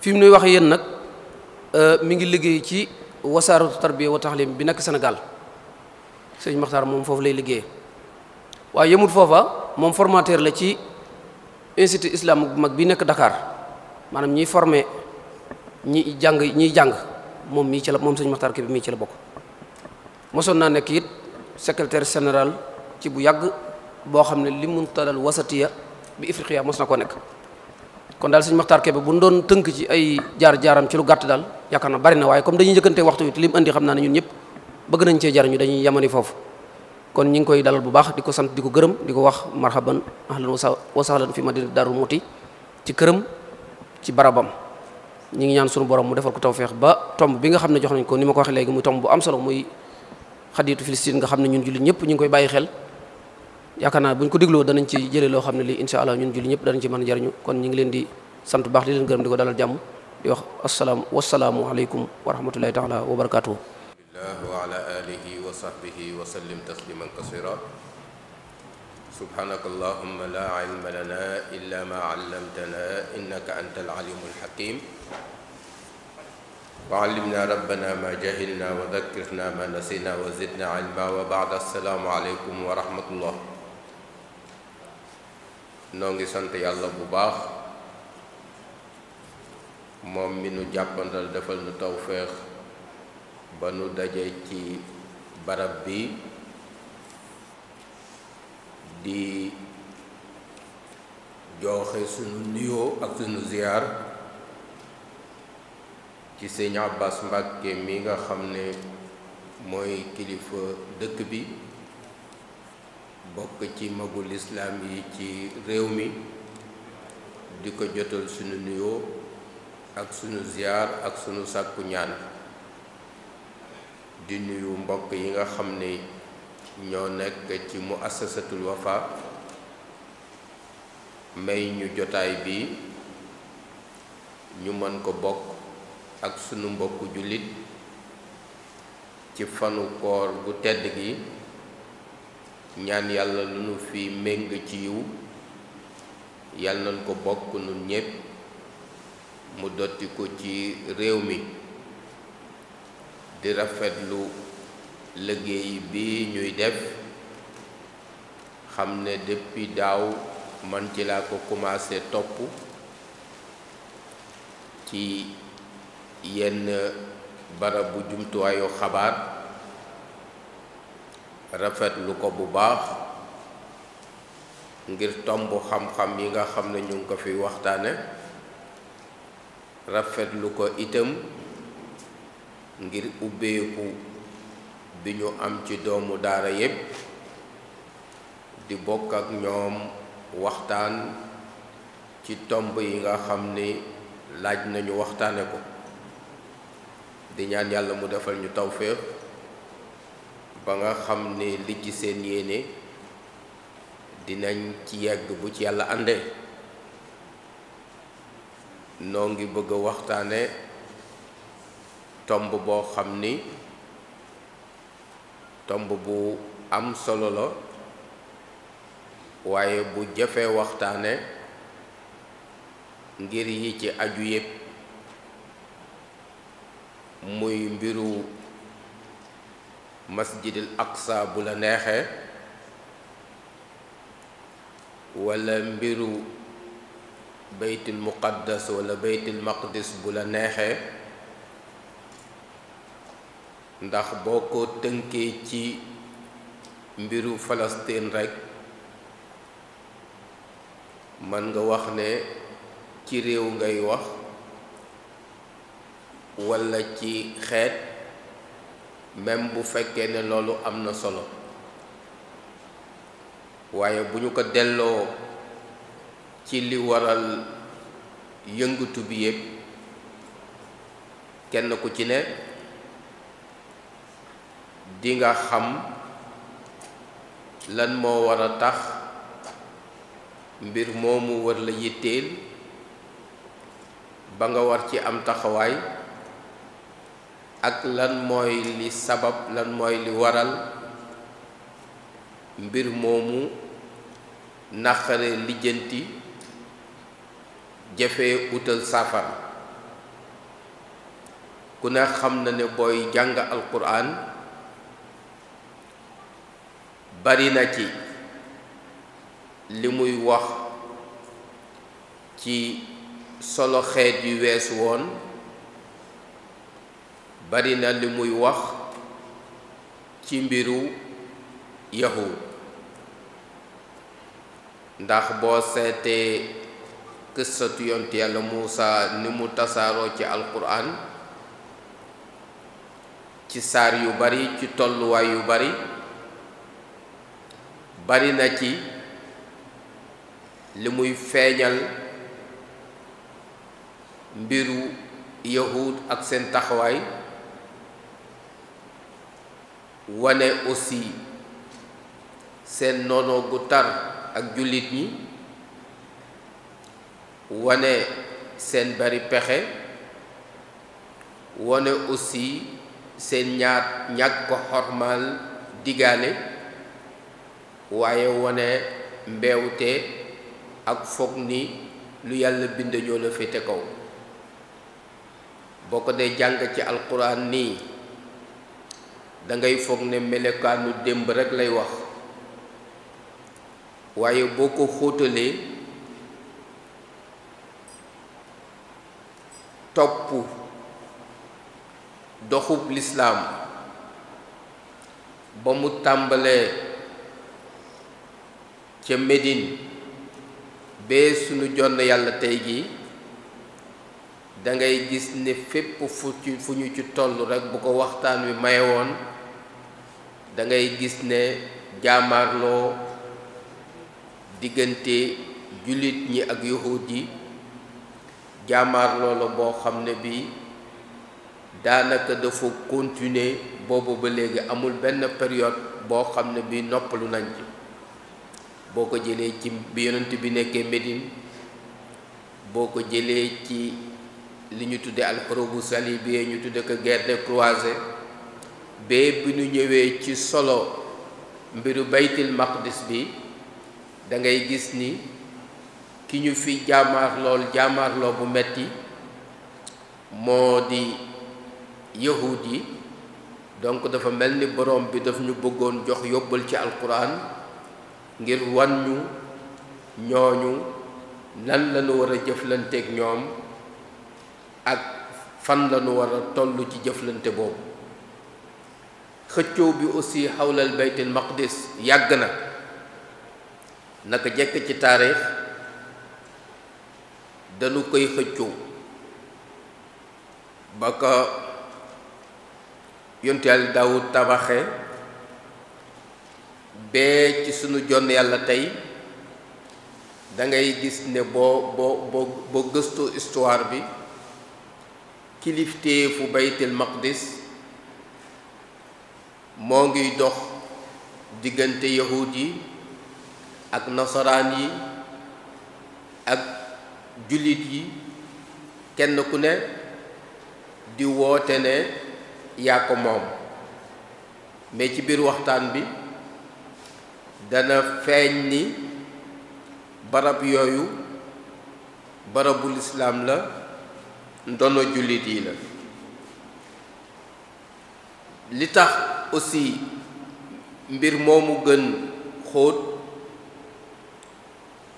fi mu nuy wax yéen nag mi ngi liggéey ci wasaaratu tarbiya wa taxlim bi nekk Sénégal sëñ Maxtaar moom foofu lay liggéey waaye yëmut foofa moom formateur la ci institut islamique bu mag bi nekk Dakar maanaam ñiy formé ñiy jàng moom mii ci la moom sëñ Maxtaar Kebe mii ci la bokk mosoon naa nekk it secrétaire général ci bu yàgg boo xam ne li muntalal wasatiya bi Ifriqiya mos na ko nekk kon daal sëñ Maxtaar Kebe bu ñu doon tënk ci ay jaar-jaaram ci lu gàtt daal yaakaar na bari na waaye comme dañuy njëkkante waxtu wi te li mu indi xam naa ne ñun ñëpp bëgg nañ cee jariñu dañuy yamani foofu kon ñi ngi koy dalal bu baax di ko sant di ko gërëm di ko wax marhaban ahlan wa sahlan fi madina Daaru Muti ci këram ci barabam ñi ngi ñaan sunu borom mu defal ko tawfeex ba tomb bi nga xam ne jox nañ ko ni ma ko waxee léegi muy tomb bu am solo muy xadiitu Filistin nga xam ne ñun jullit ñëpp ñu ngi koy bàyyi xel yaakaar naa bu ñu ko dégloo danañ ci jëlee loo xam ne lii insha allah ñun jullit ñëpp danañ ci mën a jariñu kon ñu ngi leen di sant bu baax di leen gërëm di ko dalal jàmm di wax wasalaamu aleykum wa rahmatullahi taala wa barakatuhu wa ala alihi wa sahbihi wa sallim tasliman kasira subhanaka allahumma la ilma lana illa ma allamtana innaka anta alalimul hakim wa allimna rabbana ma jahilna wa dhakkirna ma nasina wa zidna ilma wa ba'da assalaamu aleykum wa rahmatullah noo ngi sant yàlla bu baax moom mi nu jàppandal defal nu tawféex ba nu daje ci barab bi di joxe sunu nuyoo ak sunu ziyaar ci sëñ Abbas Mbàkke mi nga xam ne mooy kilifa dëkk bi bokk ci magul islaam yi ci réew mi di ko jotal sunu nuyoo ak sunu ziyaar ak sunu sàkku ñaan di nuyu mbokk yi nga xam ne ñoo nekk ci muassasatul Wafa may ñu jotaay bi ñu mën ko bokk ak sunu mbokku jullit ci fanu koor gu tedd gi ñaan yàlla lu nu fi méng ci yiw yàlla nañ ko bokk nun ñépp mu dotti ko ci réew mi di rafetlu liggéey bi ñuy def xam ne depuis daaw man ci laa ko commencé topp ci yenn barabu jumtuwaayu xabaar rafetlu ko bu baax ngir tomb xam-xam yi nga xam ne ñu ngi ko fi waxtaane rafetlu ko itam ngir ubbeeku bi ñu am ci doomu daara yépp di bokk ak ñoom waxtaan ci tomb yi nga xam ni laaj nañu waxtaane ko di ñaan yàlla mu defal ñu tawféex ba nga xam ne li ci seen yéene dinañ ci yegg bu ci yàlla ànde noo ngi bëgg a waxtaane tomb boo xam ni tomb bu am solo la waaye bu jafee waxtaane ngir yi ci aju yépp muy mbiru masjidil aqsa bu la neexee wala mbiru baytul muqaddas wala baytul maqdis bu la neexee ndax boo ko tënkee ci mbiru Palestine rekk mën nga wax ne ci réew ngay wax walla ci xeet même bu fekkee ne loolu am na solo waaye bu ñu ko delloo ci li waral yëngatu bi yépp kenn ku ci ne di nga xam lan moo war a tax mbir moomu war la yitteel ba nga war ci am taxawaay ak lan mooy li sabab lan mooy li waral mbir moomu naqare lijjanti jafe utal saafara ku ne xam na ne booy jàng alquran bari na ci li muy wax ci solo xeet yu weesu woon bari na li muy wax ci mbiru yahud ndax boo seetee qissatu yonent yàlla Muusa ni mu tasaaroo ci alquran ci saar yu bari ci tolluwaay yu bari bari na ci li muy feeñal mbiru yahud ak seen taxawaay wane aussi seen noonoo gu tar ak jullit ñi wane seen bari pexe wane aussi seen ñàkk ko xormaal digaale waaye wane mbeewte ak foog ni lu yàlla bind ñoo la féete kaw boo ko dee jàng ci alquran nii dangay foog ne melokaanu démb rekk lay wax waaye boo ko xóotalee topp doxub lislaam ba mu tàmbalee ca Médine bee sunu jonn yàlla tey gi dangay gis ne fépp fu ñu ci toll rekk bu ko waxtaan wi maye woon dangay gis ne jaamaarloo diggante jullit ñi ak yahud yi jaamaarloo la boo xam ne bi daanaka dafa continuer boobu ba léegi amul benn période boo xam ne bi noppalu nañ ci boo ko jëlee ci bi yonent bi nekkee Médine boo ko jëlee ci li ñu tudde alxurubu salibiyya ñu tudde ko guerre des croisés ba bi ñu ñëwee ci solo mbiru baytil maqdis bi da ngay gis ni ki ñu fi jaamaarloo bu metti moo di yahud yi donc dafa mel ni borom bi daf ñu bëggoon jox yóbbal ci alquran ngir wan ñu ñooñu nan lañu war a jëflanteek ñoom ak fan lañu war a toll ci jëflante boobu xëccoo bi aussi xawlal baytil maqdis yàgg na naka jekk ci taarix dañu koy xëccoo ba ko yonent Yàlla Daawud tabaxe bee ci sunu jonn yàlla tey dangay gis ne boo gëstoo histoire bi kilifteefu baytil maqdis moo ngiy dox diggante yahud yi ak nasaraan yi ak jullit yi kenn ku ne di woote ne yaa ko moom mais ci biir waxtaan bi dana feeñ ni barab yooyu barabul islaam la ndono jullit yi la li tax aussi mbir moomu gën xóot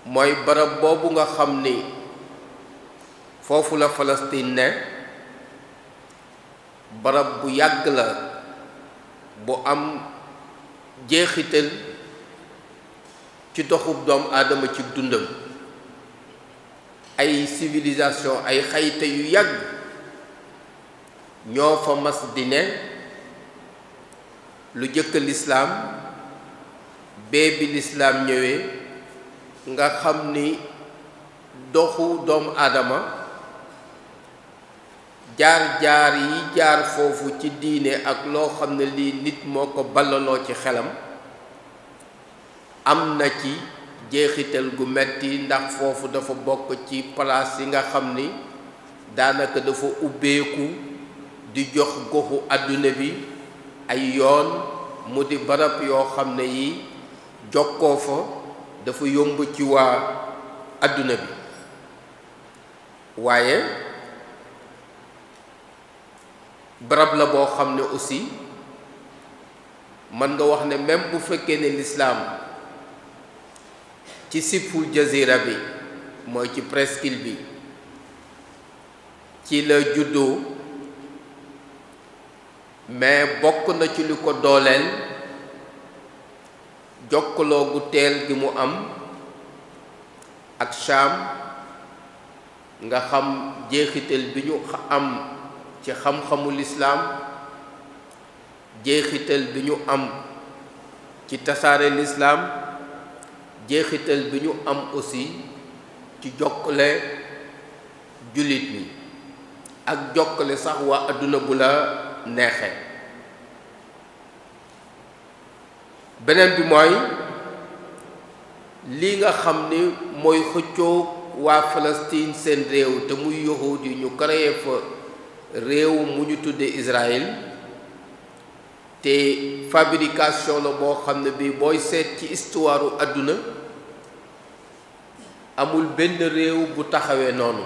mooy barab boobu nga xam ni foofu la Palestine ne barab bu yàgg la bu am jeexital ci doxub doomu aadama ci dundam ay civilisation ay xayte yu yàgg ñoo fa mas di ne lu jëkk lislaam bee bi lislaam ñëwee nga xam ni doxu doomu aadama jaar-jaar yi jaar foofu ci diine ak loo xam ne lii nit moo ko ballaloo ci xelam am na ci jeexital gu metti ndax foofu dafa bokk ci place yi nga xam ni daanaka dafa ubbeeku di jox goxu àdduna bi ay yoon mu di barab yoo xam ne yi jokkoo fa dafa yomb ci waa àdduna bi waaye barab la boo xam ne aussi mën nga wax ne même bu fekkee ne lislaam ci siful jazira bi mooy ci presqu'île bi ci la juddoo mais bokk na ci li ko dooleel jokkaloo gu teel gi mu am ak Shaam nga xam jeexital bi ñu am ci xam-xamu lislaam jeexital bi ñu am ci tasaare lislaam jeexital bi ñu am aussi ci jokkale jullit ñi ak jokkale sax waa àdduna bu la neexee beneen bi mooy li nga xam ni mooy xëccoo waa Palestine seen réew te muy yahuud yi ñu créé fa réew mu ñu tudde Israël te fabrication la boo xam ne bi booy seet ci histoire àdduna amul benn réew bu taxawee noonu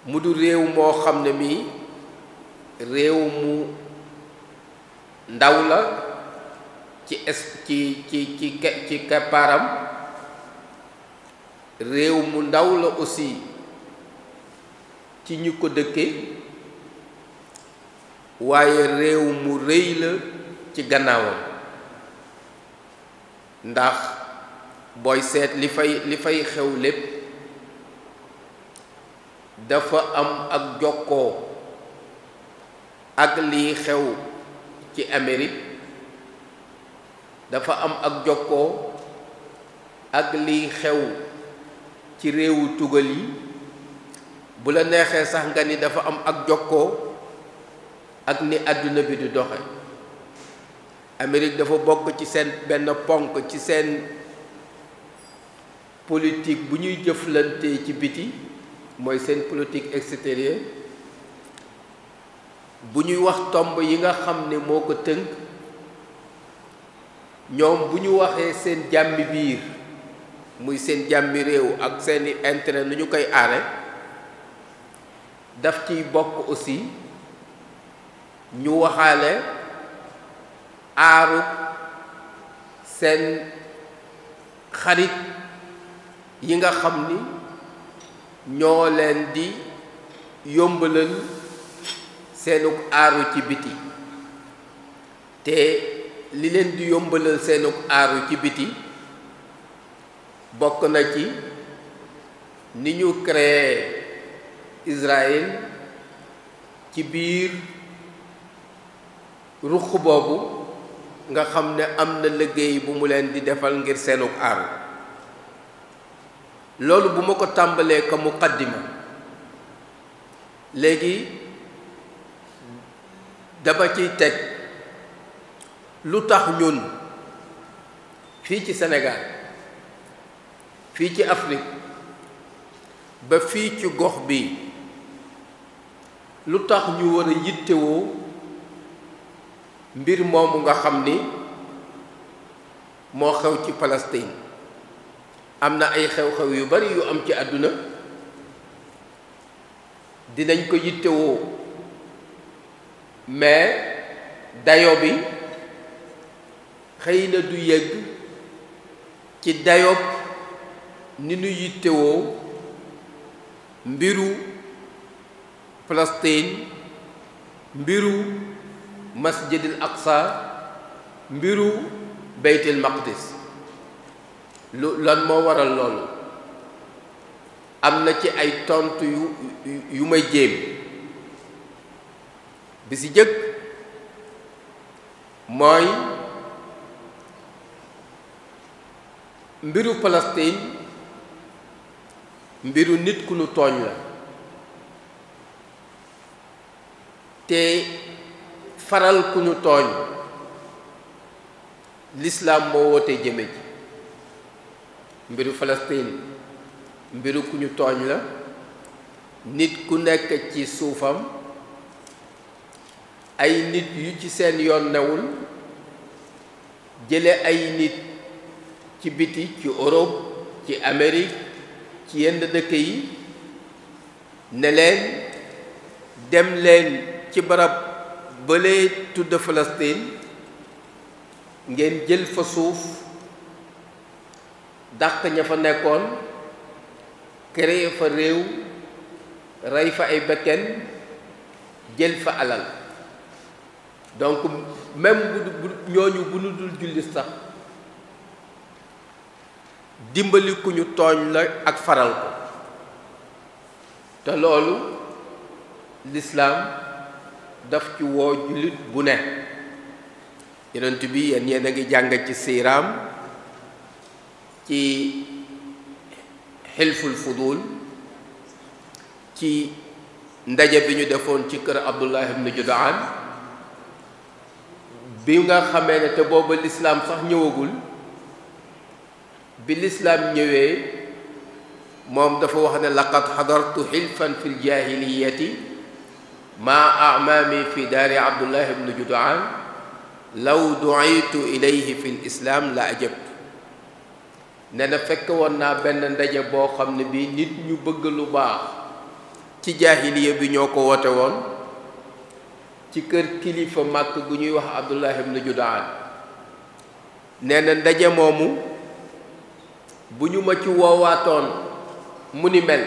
mu du réew moo xam ne mi réew mu ndaw la ci keppaaram réew mu ndaw la aussi ci ñu ko dëkke waaye réew mu rëy la ci gannaawam ndax booy seet li fay xew lépp dafa am ak jokkoo ak liy xew ci Amérique dafa am ak jokkoo ak liy xew ci réewu tugal yi bu la neexee sax nga ni dafa am ak jokkoo ak ni àdduna bi di doxe Amérique dafa bokk ci seen benn ponk ci seen politique bu ñuy jëflante ci biti mooy seen politique extérieure bu ñuy wax tomb yi nga xam ne moo ko tënk ñoom bu ñu waxee seen jàmmi biir muy seen jàmmi réew ak seeni intérêt nu ñu koy aare daf ciy bokk aussi ñu waxaale aaru seen xarit yi nga xam ni ñoo leen di yombalal seenug aaru ci biti te li leen di yombalal seenug aaru ci biti bokk na ci ni ñu créé Israël ci biir ruq boobu nga xam ne am na liggéey bu mu leen di defal ngir seenug aaru loolu bu ma ko tàmbalee ko muqaddima léegi dama ciy teg lu tax ñun fii ci Sénégal fii ci Afrique ba fii ci gox bi lu tax ñu war a yittewoo mbir moomu nga xam ni moo xew ci Palestine am na ay xew-xew yu bari yu am ci àdduna dinañ ko yittewoo mais dayo bi xëy na du yegg ci dayob ni nu yittewoo mbiru Palestine mbiru masjidil aqsa mbiru beytil maqdis lan moo waral loolu am na ci ay tontu yu may jéem bi si jëkk mooy mbiru Palestine mbiru nit ku nu tooñ la te faral ku ñu tooñ lislaam moo woote jëme ji mbiru Palestine mbiru ku ñu tooñ la nit ku nekk ci suufam ay nit yu ci seen yoon newul jële ay nit ci biti ci Europe ci Amérique ci yenn dëkk yi ne leen dem leen ci barab bële tudd Palestine ngeen jël fa suuf dàq ña fa nekkoon créer fa réew rey fa ay bekken jël fa alal donc même bu ñooñu bu nu dul jullit sax dimbali ku ñu tooñ la ak faral ko te loolu lislaam daf ci woo jullit bu ne yonent bi yéen a ngi jàng ci siiraam ci xilful fudul ci ndaje bi ñu defoon ci kër Abdullah ibn Judaan bi nga xamee ne te booba lislaam sax ñëwagul bi lislaam ñëwee moom dafa wax ne laqad xadartu xilfan fi ljahiliyati maa amaami fi daari Abdullah ibn Judaan law duitu ilayhi fi lislaam la ajabtu ne na fekk woon naa benn ndaje boo xam ne bii nit ñu bëgg lu baax ci jaahiliya bi ñoo ko woote woon ci kër kilifa màkk gu ñuy wax Abdullah ibn Judaan nee na ndaje moomu bu ñu ma ci woowaatoon mu ni mel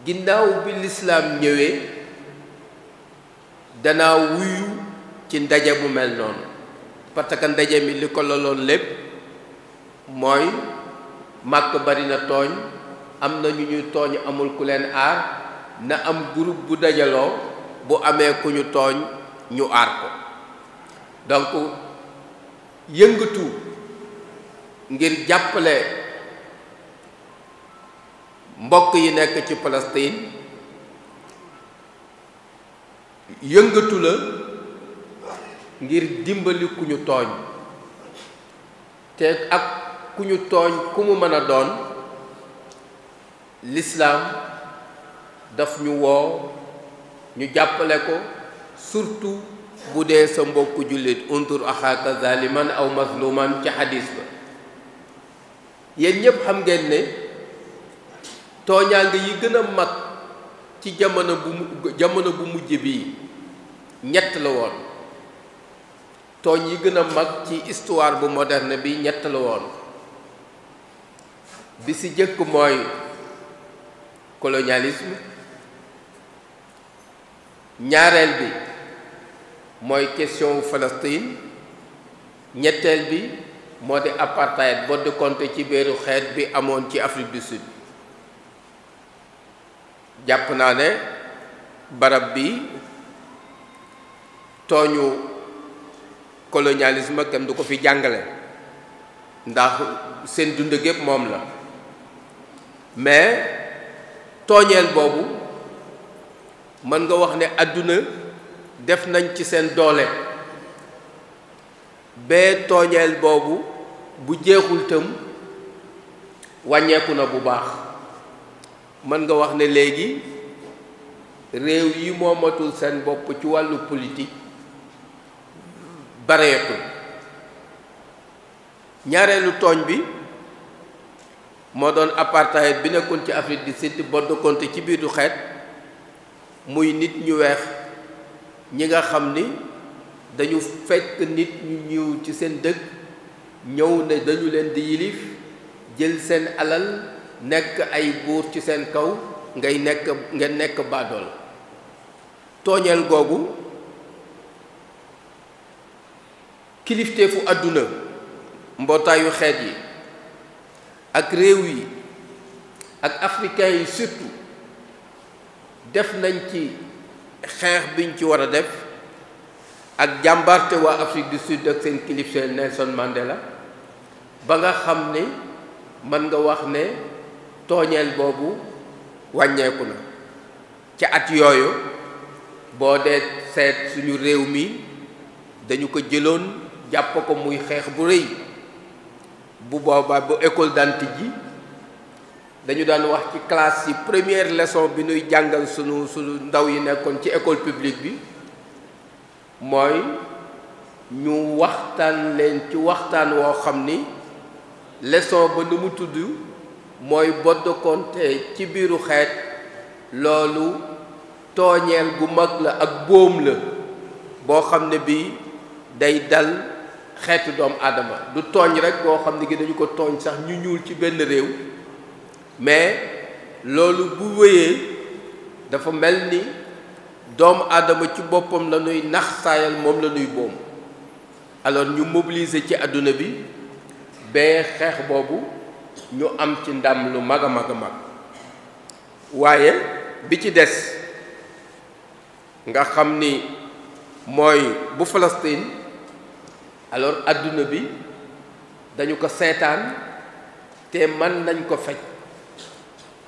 ginnaaw bi lislaam ñëwee danaa wuyu ci ndaje bu mel noonu parce que ndaje mi li ko loloon lépp mooy màkk bari na tooñ am na ñu ñuy tooñ amul ku leen aar na am groupe bu dajaloo bu amee ku ñu tooñ ñu aar ko donc yëngatu ngir jàppale mbokk yi nekk ci Palestine yëngatu la ngir dimbali ku ñu tooñ te ak ku ñu tooñ ku mu mën a doon lislaam daf ñu woo ñu jàppale ko surtout bu dee sa mbokku jullit untur axaaka zaliman aw mazluman ci xadis ba yéen ñépp xam ngeen ne tooñaanga yi gën a mag ci jamono bu mujj bii ñett la woon tooñ yi gën a mag ci histoire bu moderne bi ñett la woon bi ci jëkk mooy colonialisme ñaareel bi mooy question wu Palestine ñetteel bi moo di apartheid bodd compte ci biiru xeet bi amoon ci Afrique du Sud jàpp naa ne barab bi tooñu colonialisme kenn du ko fi jàngale ndax seen dund gépp moom la mais tooñeel boobu mën nga wax ne àdduna def nañ ci seen doole bee tooñeel boobu bu jeexul tam wàññeeku na bu baax mën nga wax ne léegi réew yi moomatul seen bopp ci wàllu politique bareetul ñaareelu tooñ bi moo doon apartheid bi nekkoon ci Afrique du Sud bodd compte ci biir du xeet muy nit ñu weex ñi nga xam ni dañu fekk nit ñu ñëw ci seen dëkk ñëw ne dañu leen di yilif jël seen alal nekk ay buur ci seen kaw ngeen nekk baadool tooñeel googu kilifteefu àdduna mbootaayu xeet yi ak réew yi ak africain yi surtout def nañ ci xeex biñ ci war a def ak jàmbarte waa Afrique du Sud ak seen kilifa Nelson Mandela ba nga xam ne mën nga wax ne tooñeel boobu wàññeeku na ca at yooyu boo dee seet suñu réew mi dañu ko jëloon jàpp ko muy xeex bu rëy. bu boobaa bu école daan tijji dañu daan wax ci classe yi première leçon bi ñuy jàngal sunu ndaw yi nekkoon ci école publique bi mooy ñu waxtaan leen ci waxtaan woo xam ni leçon ba nu mu tudd mooy bodd konte ci biiru xeet loolu tooñeel gu mag la ak boom la boo xam ne bii day dal xeetu doomu aadama du tooñ rek boo xam ne gi dañu ko tooñ sax ñu ñuul ci benn réew mais loolu bu wéyee dafa mel ni doomu aadama ci boppam la ñuy nax saayal moom la ñuy boom alors ñu mobiliser ci àdduna bi ba xeex boobu ñu am ci ndam lu mag a mag a mag waaye bi ci des nga xam ni mooy bu Palestine alors àdduna bi dañu ko seetaan te mën nañ ko faj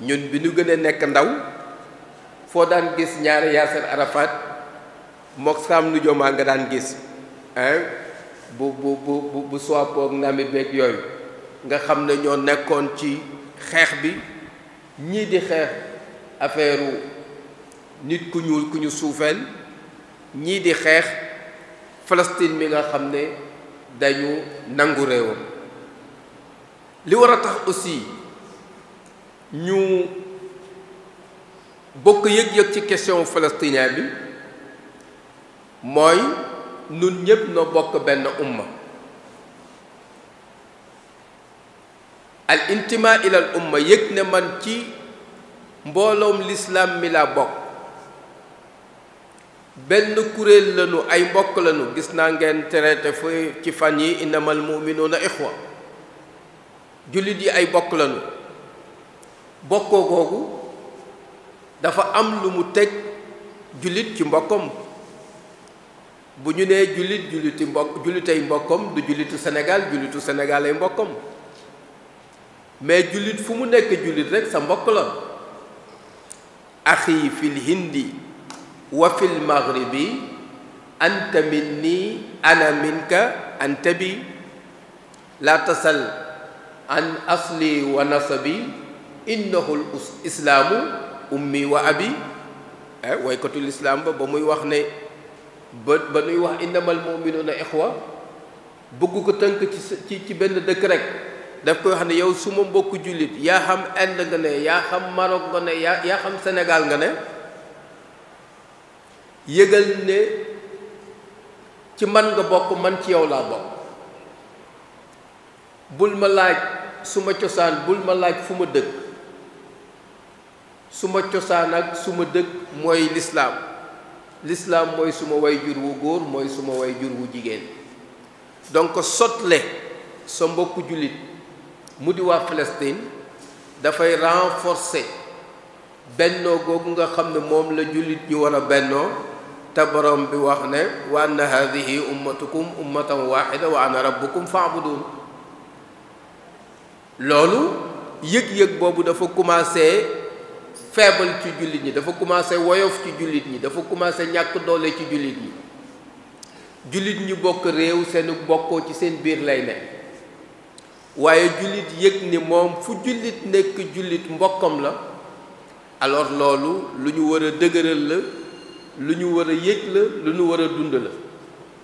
ñun bi ñu gën a nekk ndaw foo daan gis ñaari Yasser Arafat mook Sam Nujoma nga daan gis bu soipoog nami beeg yooyu nga xam ne ñoo nekkoon ci xeex bi ñii di xeex affaire nit ku ñuul ku ñu suufeel ñii di xeex Palestine mi nga xam ne dañu nangu réewam li war a tax aussi ñu bokk yëg-yëg ci question palestinien bi mooy nun ñépp noo bokk benn umma al intima ilal umma yëg ne man ci mbooloom lislaam mi laa bokk benn kuréel lañu ay mbokk lañu gis naa ngeen traité fa ci fan yi innamal mu'minuuna ixwa jullit yi ay bokk lañu bokkoo googu dafa am lu mu teg jullit ci mbokkam bu ñu nee jullitay mbokkam du jullitu Sénégal ay mbokkam mais jullit fu mu nekk jullit rek sa mbokk la axi fil hindi wa fil maghribi anta minni ana minka anta bi la tasal an asli wa nasabi innahu islaamu ummi wa abi waykatul islaam ba muy wax ne ba nuy wax innamal mu'minuuna ixwa bëgg ko tënk ci benn dëkk rek daf koy wax ne yow suma mbokku jullit yaa xam Inde nga ne yaa xam Maroc nga ne yaa xam Sénégal nga ne yëgal ne ci man nga bokk man ci yow laa bokk bul ma laaj suma cosaan bul ma laaj fu ma dëkk suma cosaan ak suma dëkk mooy lislaam mooy suma way jur wu góor mooy suma way jur wu jigéen donc sotle sa mbokku jullit mu di waa Palestine dafay renforcer bennoo googu nga xam ne moom la jullit ñu war a bennoo te borom bi wax ne wa anna hadihi ummatukum ummatan wahida wa ana rabbukum fa'budun loolu yëg-yëg boobu dafa commencé faible ci jullit ñi dafa commencé woyof ci jullit ñi dafa commencé ñàkk doole ci jullit ñi jullit ñi bokk réew seenu bokkoo ci seen biir lay ne waaye jullit yëg ni moom fu jullit nekk jullit mbokkam la alors loolu lu ñu war a dëgëral la lu ñu war a yëg la lu ñu war a dund la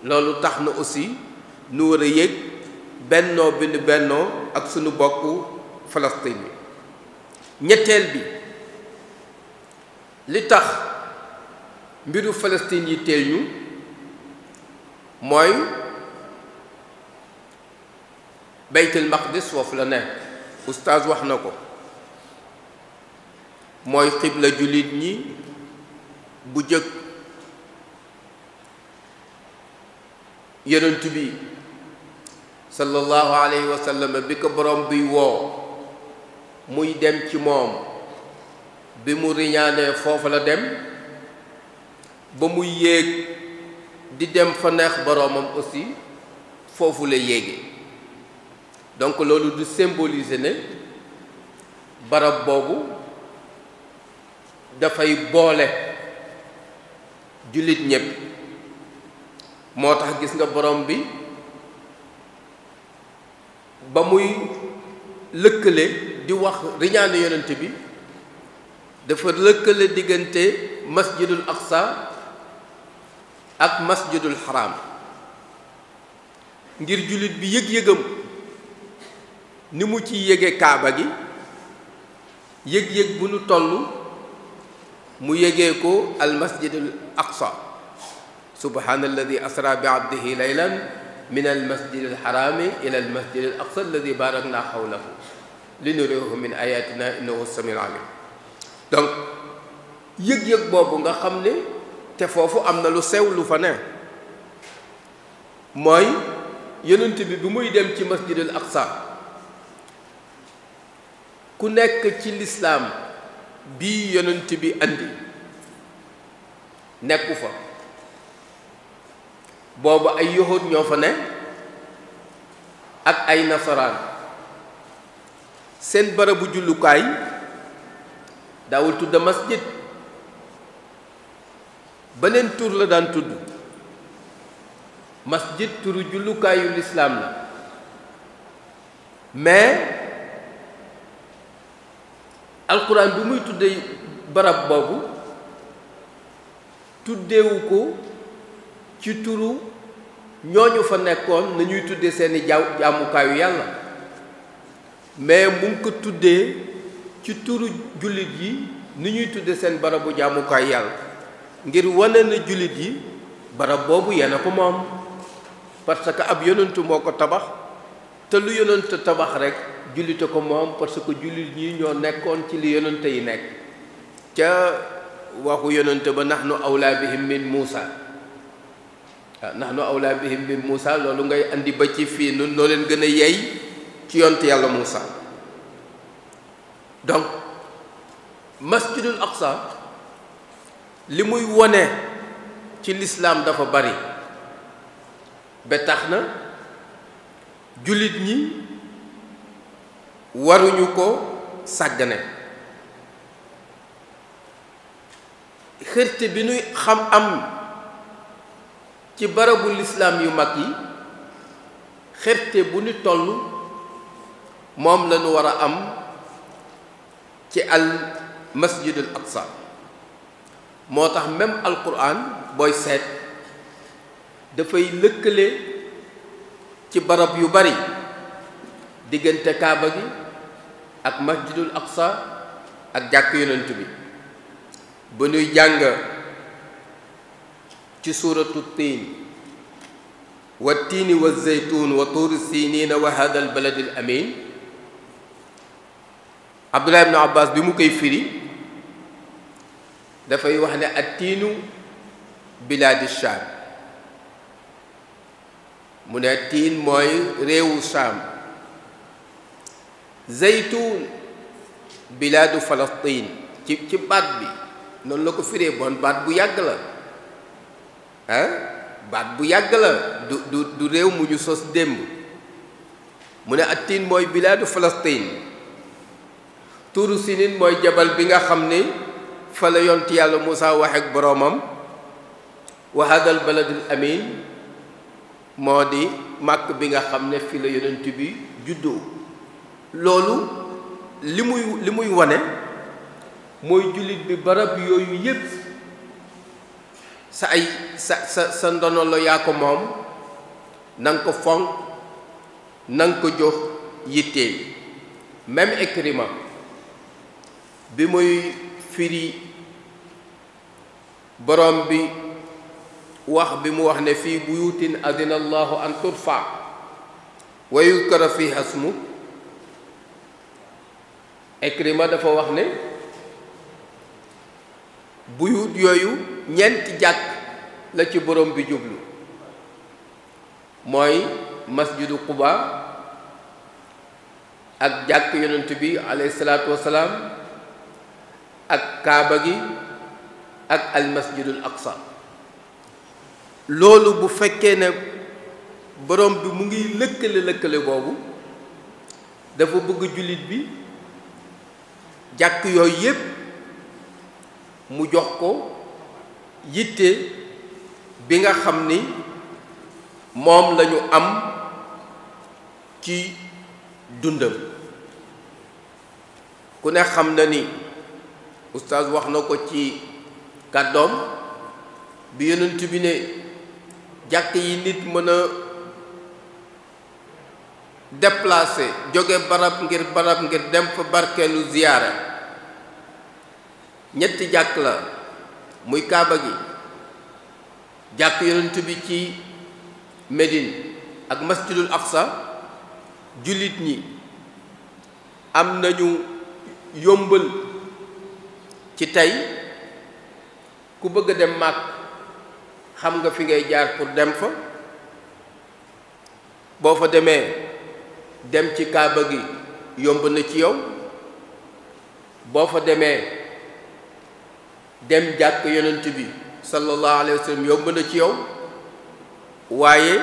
loolu tax na aussi nu war a yëg bennoo bi nu bennoo ak sunu bokku Palestine bi ñetteel bi li tax mbiru Palestine yi teel ñu mooy Baytul Maqdis foofu la ne oustaz wax na ko mooy xibla jullit ñi bu jëkk yonent bi sallallahu alayhi wa sallam bi ko borom bi woo muy dem ci moom bi mu riñaanee foofu la dem ba muy yéeg di dem fa neex boroomam aussi foofu la yéege donc loolu du symboliser ne barab boobu dafay boole jullit ñépp. moo tax gis nga borom bi ba muy lëkkale di wax riñaane yonent bi dafa lëkkale diggante masjidul aqsa ak masjidul haram ngir jullit bi yëg-yëgam ni mu ci yëge kaaba gi yëg-yëg bu nu toll mu yëgee ko al masjidul aqsa subhaana alladi asra bi abdihi laylan min al masjidil harami ila al masjidil aqsa alladi barakna hawlahu linuriyahu min ayatina innahu samiul alim. donc yëg-yëg boobu nga xam ne te foofu am na lu sew lu fa ne mooy yonent bi muy dem ci masjidil aqsa ku nekk ci lislaam bii yonent bi andi nekku fa boobu ay yahud ñoo fa ne ak ay nasaraan seen barabu jullukaay daawul tudd masjid beneen tur la daan tudd masjid turu jullukaayu lislaam la mais alquran bi muy tudde barab boobu tuddeewu ko ci turu ñooñu fa nekkoon nañuy tudde seeni jaamukaayu yàlla mais mu ngi ko tuddee ci turu jullit yi ni ñuy tudde seen barabu jaamukaayu yàlla ngir wane na jullit yi barab boobu yéen a ko moom parce que ab yonentu moo ko tabax te lu yonent tabax rek jullite ko moom parce que jullit ñi ñoo nekkoon ci li yonent yi nekk ca waxu yonent ba nahnu awlaa bihim min Muusa waaw nahnu awlaa bihim min Muusa loolu ngay andi ba ci fii nun noo leen gën a yey ci yonent yàlla Muusa donc masjidul aqsa li muy wone ci lislaam dafa bari ba tax na jullit ñi waruñu ko sàggane xërte bi nuy xam am ci barabu lislaam yu mag yi xërte bu ñu toll moom lañu war a am ci al masjidul aqsa moo tax même alquran booy seet dafay lëkkale ci barab yu bari diggante kaaba gi ak masjidul aqsa ak jàkk yonent bi ba ñuy jàng ci suuratu tiin wa tiini wa zeytuun wa tuuri siniina wa hada al baladi al amin abdullah ibnu abbas bi mu koy firi dafay wax ne at tiinu bilaadi shaam mu ne tiin mooy réewu shaam zeytuun bilaadu falastin ci baat bi noonu la ko firee bon baat bu yàgg la baat bu yàgg la du réew mu ñu sos démb mu ne at tiin mooy bilaadu falastin tuuru sinin mooy jabal bi nga xam ne fa la yonent yàlla Muusa wax ak boroomam wa hadal baladul amin moo di màkk bi nga xam ne fi la yonent bi juddoo loolu li muy wane mooy jullit bi barab yooyu yépp sa ndono la yaa ko moom na nga ko fonk na nga ko jox yitteel même Ikrima bi muy firi borom bi wax bi mu wax ne fii buyutin adina allahu an turfa wa yuzkara fiha ismu Ikrima dafa wax ne buyut yooyu ñeenti jàkk la ci borom bi jublu mooy masjidu Quba ak jàkk yonent bi alayhi salaatu wassalaam ak kaaba gi ak al masjidul aqsa loolu bu fekkee ne borom bi mu ngi lëkkale boobu dafa bëgg jullit bi jàkk yooyu yépp mu jox ko yitte bi nga xam ni moom lañu am ci dundam. ku ne xam na ni oustaz wax na ko ci kàddoom bi yonent bi ne jàkk yi nit mën a déplacé jóge barab ngir dem fa barkeelu ziyaara ñetti jàkk la, muy kaaba gi, jàkk yonent bi ci Médine ak masjidul aqsa. jullit ñi am nañu yombal ci tey ku bëgg a dem Màkk xam nga fi ngay jaar pour dem fa. boo fa demee dem ci kaaba gi yomb na ci yow. boo fa demee dem jàkk yonent bi sallallahu alayhi wa sallam yomb na ci yow. waaye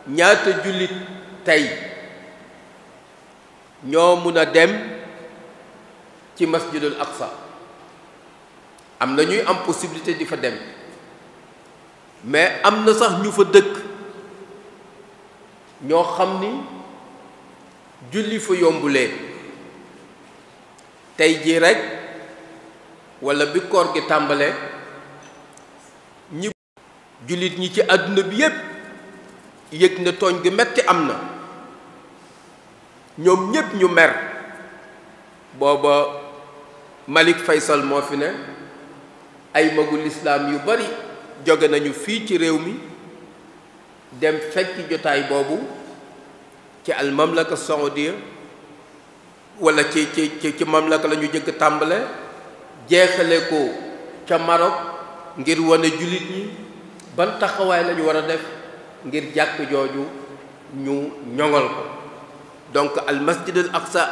ñaata jullit tey ñoo mun a dem ci masjidul aqsa? am na ñuy am possibilité di fa dem, mais am na sax ñu fa dëkk ñoo xam ni julli fa yombulee. tey jii rekk walla bi koor gi tàmbalee jullit ñi ci àdduna bi yépp yëg na tooñ gi metti am na. ñoom ñépp ñu mer. booba Malik Faysal moo fi ne, ay magul islaam yu bari jóge nañu fii ci réew mi dem fekk jotaay boobu ci al mamlaka saoudia walla ci mamlaka la ñu jëkk tàmbale, jeexale ko ca Maroc ngir wane jullit ñi ban taxawaay lañu war a def ngir jàkk jooju ñu ñoŋal ko. donc al masjid al aqsa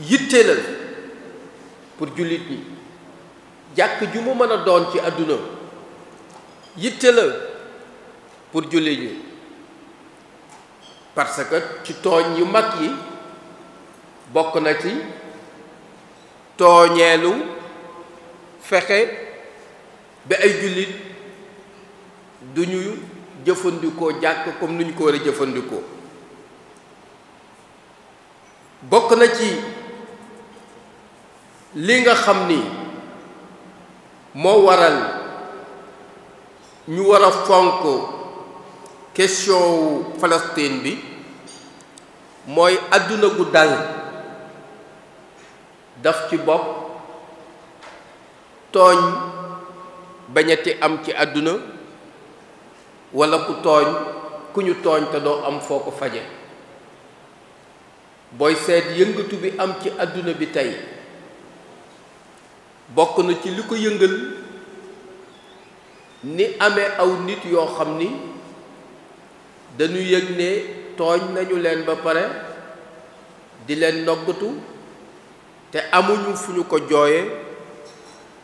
yitte la pour jullit ñi. jàkk ju mu mën a doon ci àdduna yitte la pour jullit ñi, parce que ci tooñ yu mag yi bokk na ci tooñeelu fexe ba ay jullit du ñu jëfandikoo jàkk comme ni ñu ko war a jëfandikoo. bokk na ci li nga xam ni moo waral ñu war a fonk question wu Palestine bi mooy àdduna gu dal daf ci bopp tooñ bañati am ci àdduna, walla ku ñu tooñ te doo am foo ko faje. booy seet yëngatu bi am ci àdduna bi tey bokk na ci li ko yëngal ni amee aw nit yoo xam ni dañu yëg ne tooñ nañu leen ba pare di leen noggatu te amuñu fu ñu ko jooye,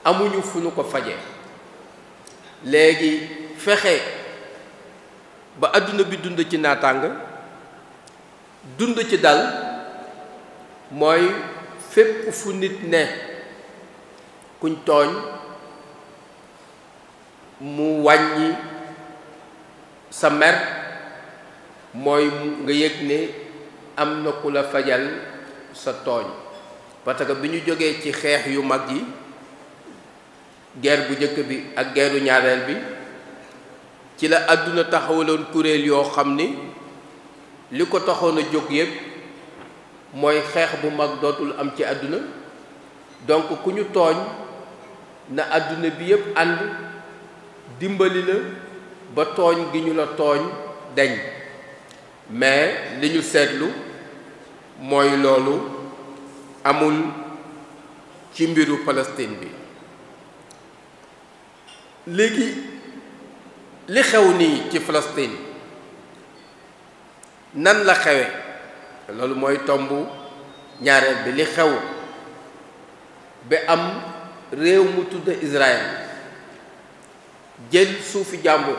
amuñu fu ñu ko faje. léegi fexe ba àdduna bi dund ci naataanga, dund ci dal, mooy fépp fu nit ne kuñ tooñ mu wàññi sa mer, mooy nga yëg ne am na ku la fajal sa tooñ. parce que bi ñu jógee ci xeex yu mag yi, guerre bu njëkk bi ak guerru ñaareel bi, ci la àdduna taxawaloon kuréel yoo xam ni li ko taxoon a jóg yépp mooy xeex bu mag dootul am ci àdduna. donc ku ñu tooñ na àdduna bi yépp ànd dimbali la ba tooñ gi ñu la tooñ deñ. mais li ñu seetlu mooy loolu amul ci mbiru Palestine bi. léegi li xew nii ci Palestine nan la xewe, loolu mooy tomb ñaareel bi. li xew ba am réew mu tudd Israël jël suufi jàmbur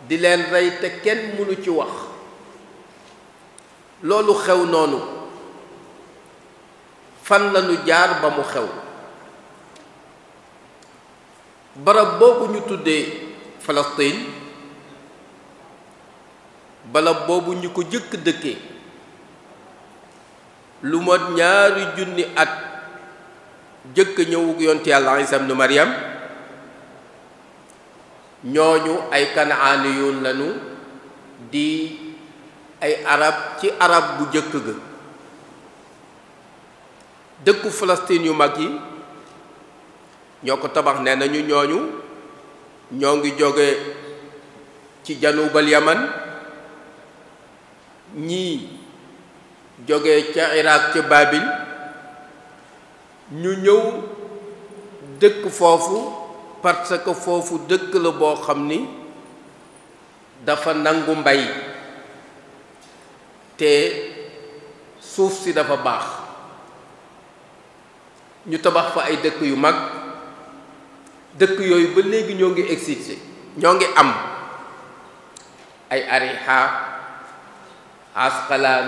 di leen rey te kenn mënu ci wax, loolu xew noonu fan lañu jaar ba mu xew? barab boobu ñu tuddee Palestine barab boobu ñu ko jëkk dëkkee lu mot 2 junni at jëkk ñëwug yonent yàlla Isa ibnu Maryam ñooñu ay kanaaniyuun lañu di ay arab ci arab bu jëkk ga dëkku Palestine yu mag yi ñoo ko tabax nee nañu ñooñu ñoo ngi jóge ci janubal Yaman ñii jóge ca Irak ca Babil ñu ñëw dëkk foofu parce que foofu dëkk la boo xam ni dafa nangu mbay te suuf si dafa baax ñu tabax fa ay dëkk yu mag dëkk yooyu ba léegi ñoo ngi existé ñoo ngi am ay Ariha Asqalaan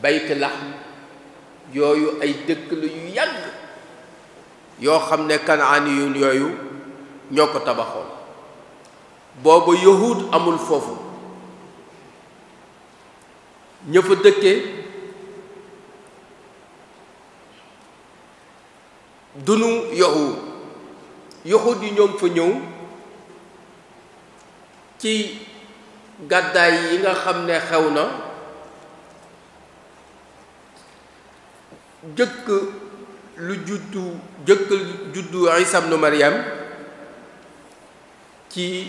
Bayt Lahm yooyu ay dëkk la yu yàgg yoo xam ne kanaaniyuun yooyu ñoo ko tabaxoon booba yahud amul foofu ña fa dëkkee dunu yahud yi ñoom fa ñëw ci gàddaay yi nga xam ne xew na jëkk juddu Isa ibnu Maryam ci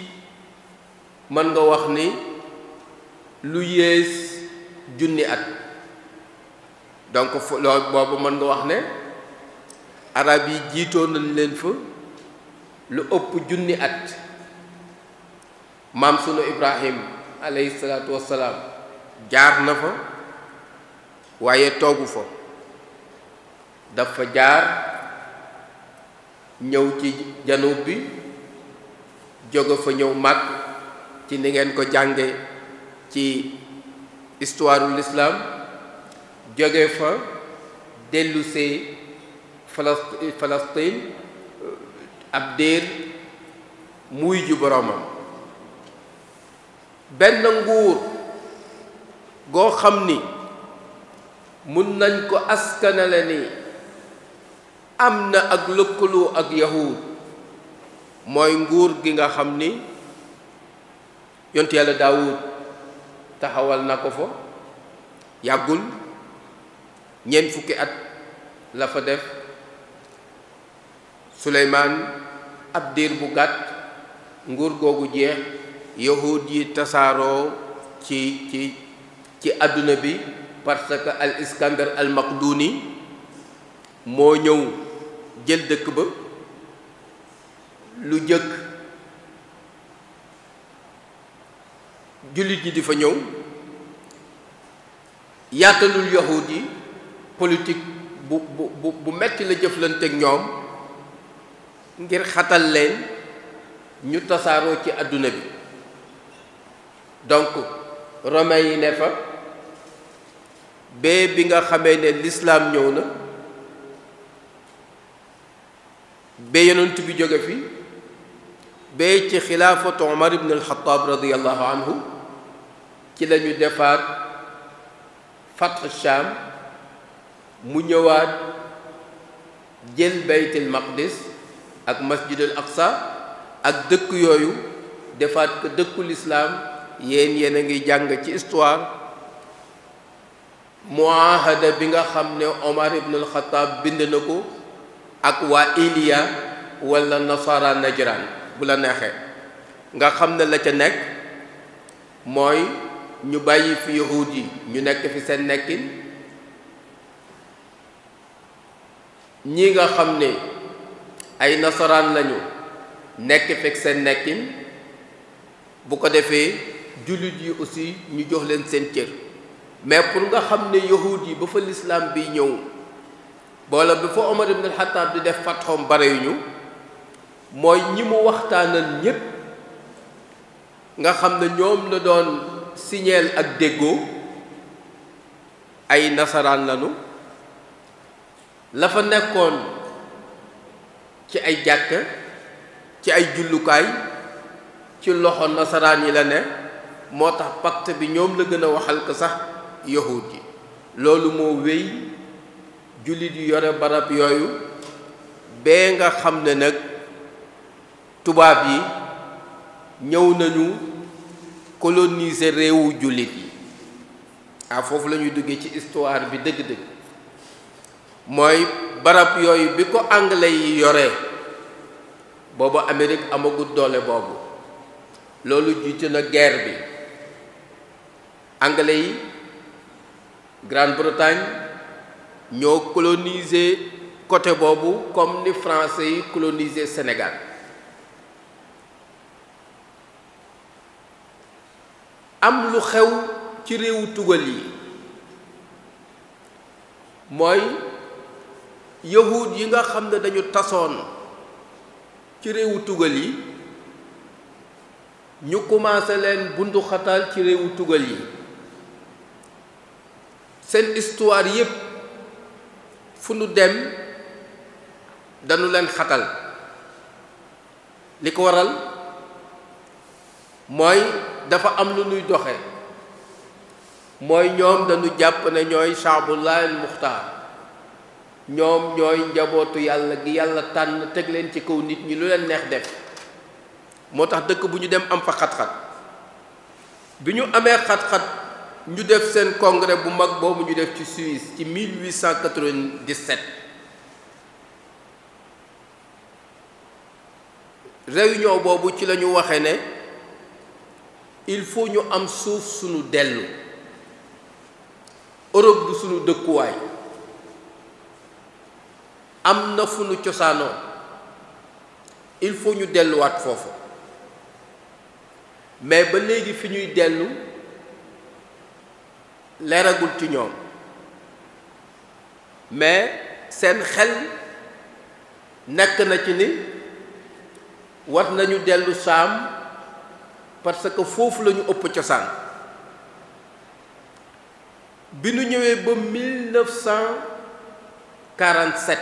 mën nga wax ni lu yées junni at donc loolu boobu mën nga wax ne arab yi jiitoo nañ leen fa lu ëpp junni at maam sunu Ibrahim alayhi salaatu wassalaam jaar na fa waaye toogu fa dafa jaar ñëw ci janub bi jóge fa ñëw Makk ci ni ngeen ko jànge ci histoire l'islam jóge fa dellusee Palestine ab déer muy ju boroomam benn nguur goo xam ni mun nañ ko askanale ni am na ak lëkkaloo ak yahud mooy nguur gi nga xam ni yontu yàlla Daawud taxawal na ko fa yàggul 40 at la fa def Suleymaan ab diir bu gàtt nguur googu jeex yahud yi tasaaroo ci àdduna bi parce que al Iskandar al Maqduni moo ñëw jël dëkk ba lu jëkk jullit ñi di fa ñëw yaatalul yahud yi politique bu metti la jëflanteek ñoom ngir xatal leen ñu tasaaroo ci àdduna bi donc romain yi ne fa bee bi nga xamee ne l'islam ñëw na ba yonent bi jóge fi ba ci xilaafatu Umar ibn al-Khattab radiyallahu anhu ci la ñu defaat Fath Sham mu ñëwaat jël Baytul Maqdis ak Masjidul Aqsa ak dëkk yooyu defaat ko dëkku lislaam yéen a ngi jàng ci histoire muahada bi nga xam ne Omar ibn al-Khattab bind na ko ak waa Iliya wala nasara Najran bu la neexee nga xam ne la ca nekk mooy ñu bàyyi fi yahud yi ñu nekk fi seen nekkin ñi nga xam ne ay nasaraan lañu nekk fekk seen nekkin bu ko defee jullit yi aussi ñu jox leen seen cër mais pour nga xam ne yahud yi ba fa lislaam bi ñëw boola bi fa Omar ibn al-Khattab di def fatxoom bare yu ñu mooy ñi mu waxtaanal ñépp nga xam ne ñoom la doon signeel ak déggoo ay nasaraan lañu la fa nekkoon ci ay jàkka ci ay jullukaay ci loxo nasaraan yi la ne moo tax pacte bi ñoom la gën a waxal ko sax yahud yi loolu moo wéy jullit yu yore barab yooyu bee nga xam ne nag tubaab yi ñëw nañu coloniser réewu jullit yi foofu la ñuy duggee ci histoire bi dëgg-dëgg mooy barab yooyu bi ko anglais yi yoree boobu Amérique amagut doole boobu loolu jiite na guerre bi anglais yi Grande-Bretagne ñoo coloniser côté boobu comme ni français yi coloniser Sénégal am lu xew ci réewu tugal yi mooy yahud yi nga xam ne dañu tasoon ci réewu tugal yi ñu commencé leen bundu xatal ci réewu tugal yi seen histoire yépp fu nu dem dañu leen xatal li ko waral mooy dafa am lu nuy doxe mooy ñoom dañu jàpp ne ñooy shaabullaahil muxtaar ñoom ñooy njabootu yàlla gi yàlla tànn teg leen ci kaw nit ñi lu leen neex def moo tax dëkk bu ñu dem am fa xat-xat bi ñu amee xat-xat ñu def seen congrès bu mag boobu ñu def ci Suisse ci 1897 réunion boobu ci la ñu waxee ne il faut ñu am suuf suñu dellu Europe du suñu dëkkuwaay am na fu nu cosaanoo il faut ñu delluwaat foofu mais ba léegi fi ñuy dellu leeragul ci ñoom mais seen xel nekk na ci ni war nañu dellu saam parce que foofu la ñu ëpp cosaan bi nu ñëwee ba 1947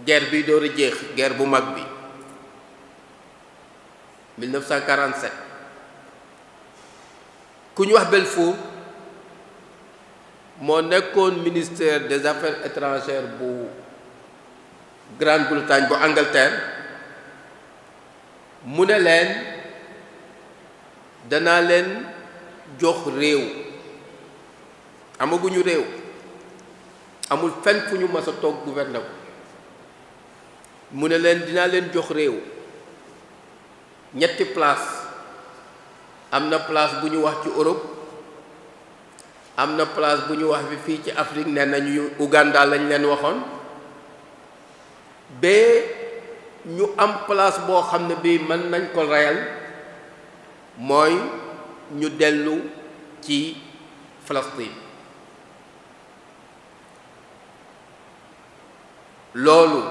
guerre bi door a jeex guerre bu mag bi 1947 ku ñu wax Balfour moo nekkoon ministère des affaires étrangères bu Grande-Bretagne bu Angleterre mu ne leen danaa leen jox réew amaguñu réew amul fenn fu ñu mës a toog gouverner ko mu ne leen dinaa leen jox réew ñetti place am na place bu ñu wax ci Europe am na place bu ñu wax bi fii ci Afrique nee nañu Uganda lañ leen waxoon ba ñu am place boo xam ne bii mën nañ ko reyal mooy ñu dellu ci Palestine loolu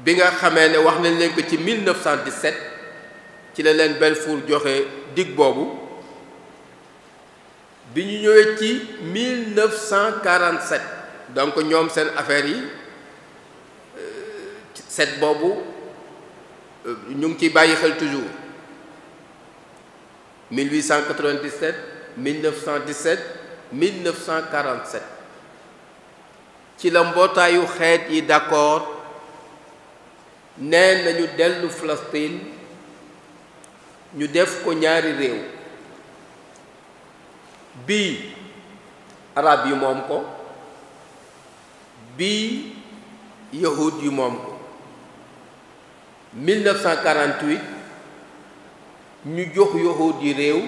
bi nga xamee ne wax nañ leen ko ci 1917 ci la leen Balfour joxe dig boobu bi ñu ñëwee ci 1947 donc ñoom seen affaire yi set boobu ñu ngi ciy bàyyi xel toujours 1897 1917 1947 ci la mbootaayu xeet yi d'accord nee nañu dellu Palestine ñu def ko ñaari réew bii arab yi moom ko bii yahud yi moom ko 1948 ñu jox yahud yi réew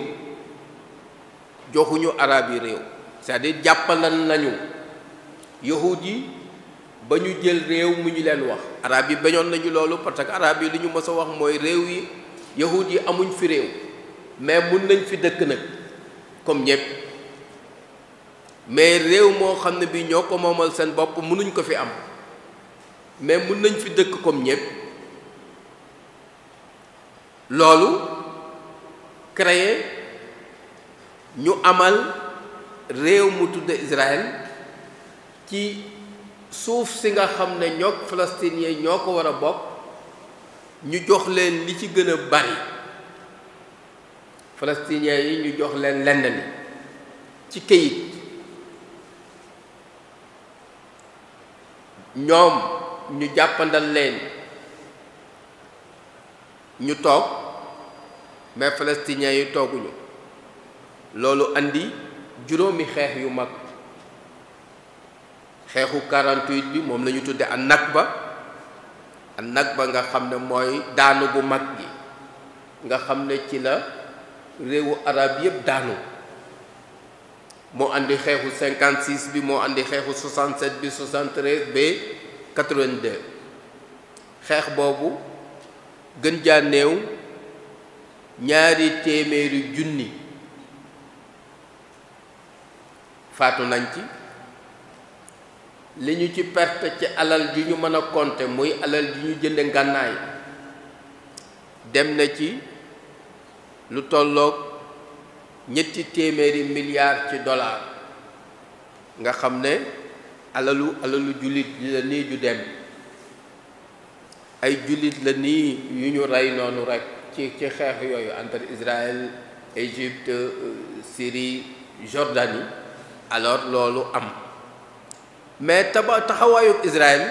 joxuñu arab yi réew c'est-à-dire jàppalal nañu yahud yi ba ñu jël réew mu ñu leen wax arab yi bañoon nañu loolu parce que arab yi li ñu mës a wax mooy réew yi yahud yi amuñ fi réew mais mun nañ fi dëkk nag comme ñépp mais réew moo xam ne bi ñoo ko moomal seen bopp mënuñ ko fi am mais mun nañ fi dëkk comme ñépp loolu créé ñu amal réew mu tudde Israël ci suuf si nga xam ne ñoog palestiniens ñoo ko war a bokk ñu jox leen li ci gën a bari palestiniens yi ñu jox leen lenn li ci këyit ñoom ñu jàppandal leen ñu toog mais palestiniens yi tooguñu loolu andi juróomi xeex yu mag xeexu 48 bi moom la ñu tudde an Nakba nga xam ne mooy daanu bu mag gi nga xam ne ci la réewu arab yépp daanu moo andi xeexu 56 bi moo andi xeexu 67 bi 73 ba 82 xeex boobu gën jaa néew 200 junni faatu nañ ci li ñu ci perte ci alal ji ñu mën a compter muy alal ji ñu jënde ngànnaay dem na ci lu tolloog 300 milliards ci dollar nga xam ne alalu jullit la nii ju dem ay jullit la nii yu ñu rey noonu rek ci xeex yooyu entre Israël Égypte Syrie Jordanie alors loolu am mais taxawaayu Israël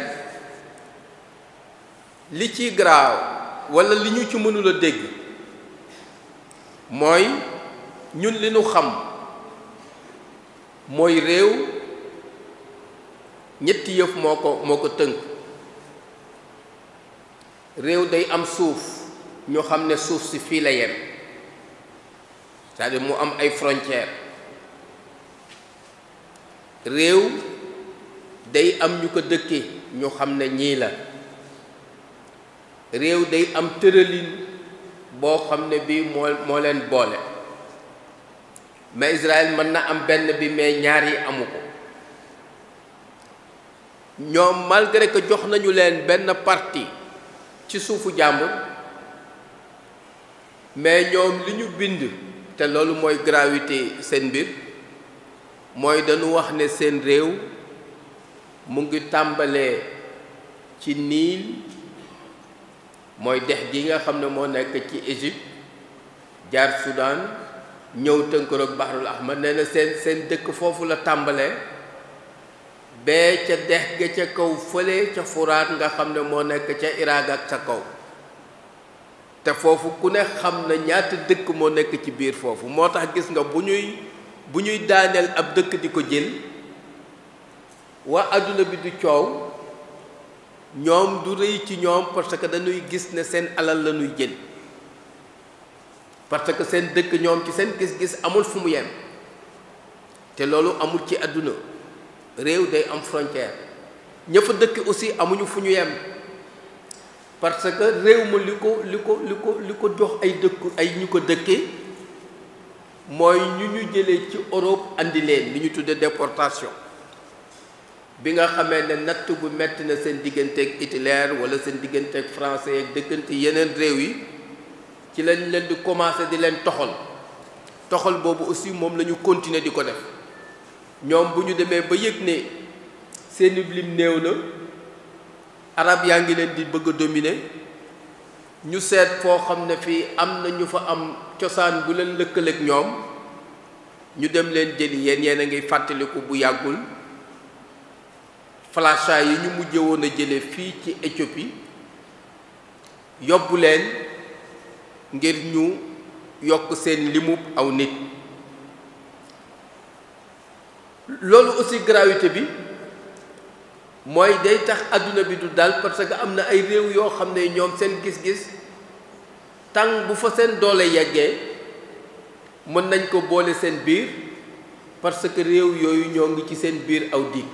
li ci garaaw walla li ñu ci mënula dégg mooy ñun li ñu xam mooy réew ñetti yëf moo ko tënk réew day am suuf ñu xam ne suuf si fii la yem c'est-à-dire mu am ay frontières réew day am ñu ko dëkke ñu xam ne ñii la réew day am tëralin boo xam ne bii moo leen boole mais Israël mën na am benn bi mais ñaar yi amu ko ñoom malgré que jox nañu leen benn partie ci suufu jàmbur mais ñoom li ñu bind te loolu mooy gravité seen mbir mooy dañu wax ne seen réew mu ngi tàmbalee ci Niil mooy dex gi nga xam ne moo nekk ci Égypte jaar Soudan ñëw tënkaroog Bahrul Ahmar nee na seen dëkk foofu la tàmbalee bee ca dex ga ca kaw fële ca Furaat nga xam ne moo nekk ca Irak ak ca kaw te foofu ku ne xam na ñaata dëkk moo nekk ci biir foofu moo tax gis nga bu ñuy daaneel ab dëkk di ko jël waa adduna bi du coow ñoom du rëy ci ñoom parce que dañuy gis ne seen alal la ñuy jël parce que seen dëkk ñoom ci seen gis-gis amul fu mu yem te loolu amul ci àdduna réew day am frontière ña fa dëkk aussi amuñu fu ñu yem parce que réew ma li ko jox ay dëkku ay ñu ko dëkkee mooy ñu jëlee ci Europe andi leen li ñu tuddee déportation bi nga xamee ne natt bu metti na seen digganteeg Hitler wala seen digganteeg français ak dëkkante yeneen réew yi ci lañ leen di commencer di leen toxal boobu aussi moom la ñu continuer di ko def ñoom bu ñu demee ba yëg ne seeni lim néew na arab yaa ngi leen di bëgg a dominer ñu seet foo xam ne fii am na ñu fa am cosaan bu leen lëkkaleeg ñoom ñu dem leen jëli yéen a ngi fàttaliku bu yàggul flasha yi ñu mujje woon a jële fii ci Éthiopie yóbbu leen ngir ñu yokk seen limub aw nit loolu aussi gravité bi mooy day tax adduna bi du dal parce que am na ay réew yoo xam ne ñoom seen gis-gis tàng bu fa seen doole yeggee mën nañ ko boole seen biir parce que réew yooyu ñoo ngi ci seen biir aw dig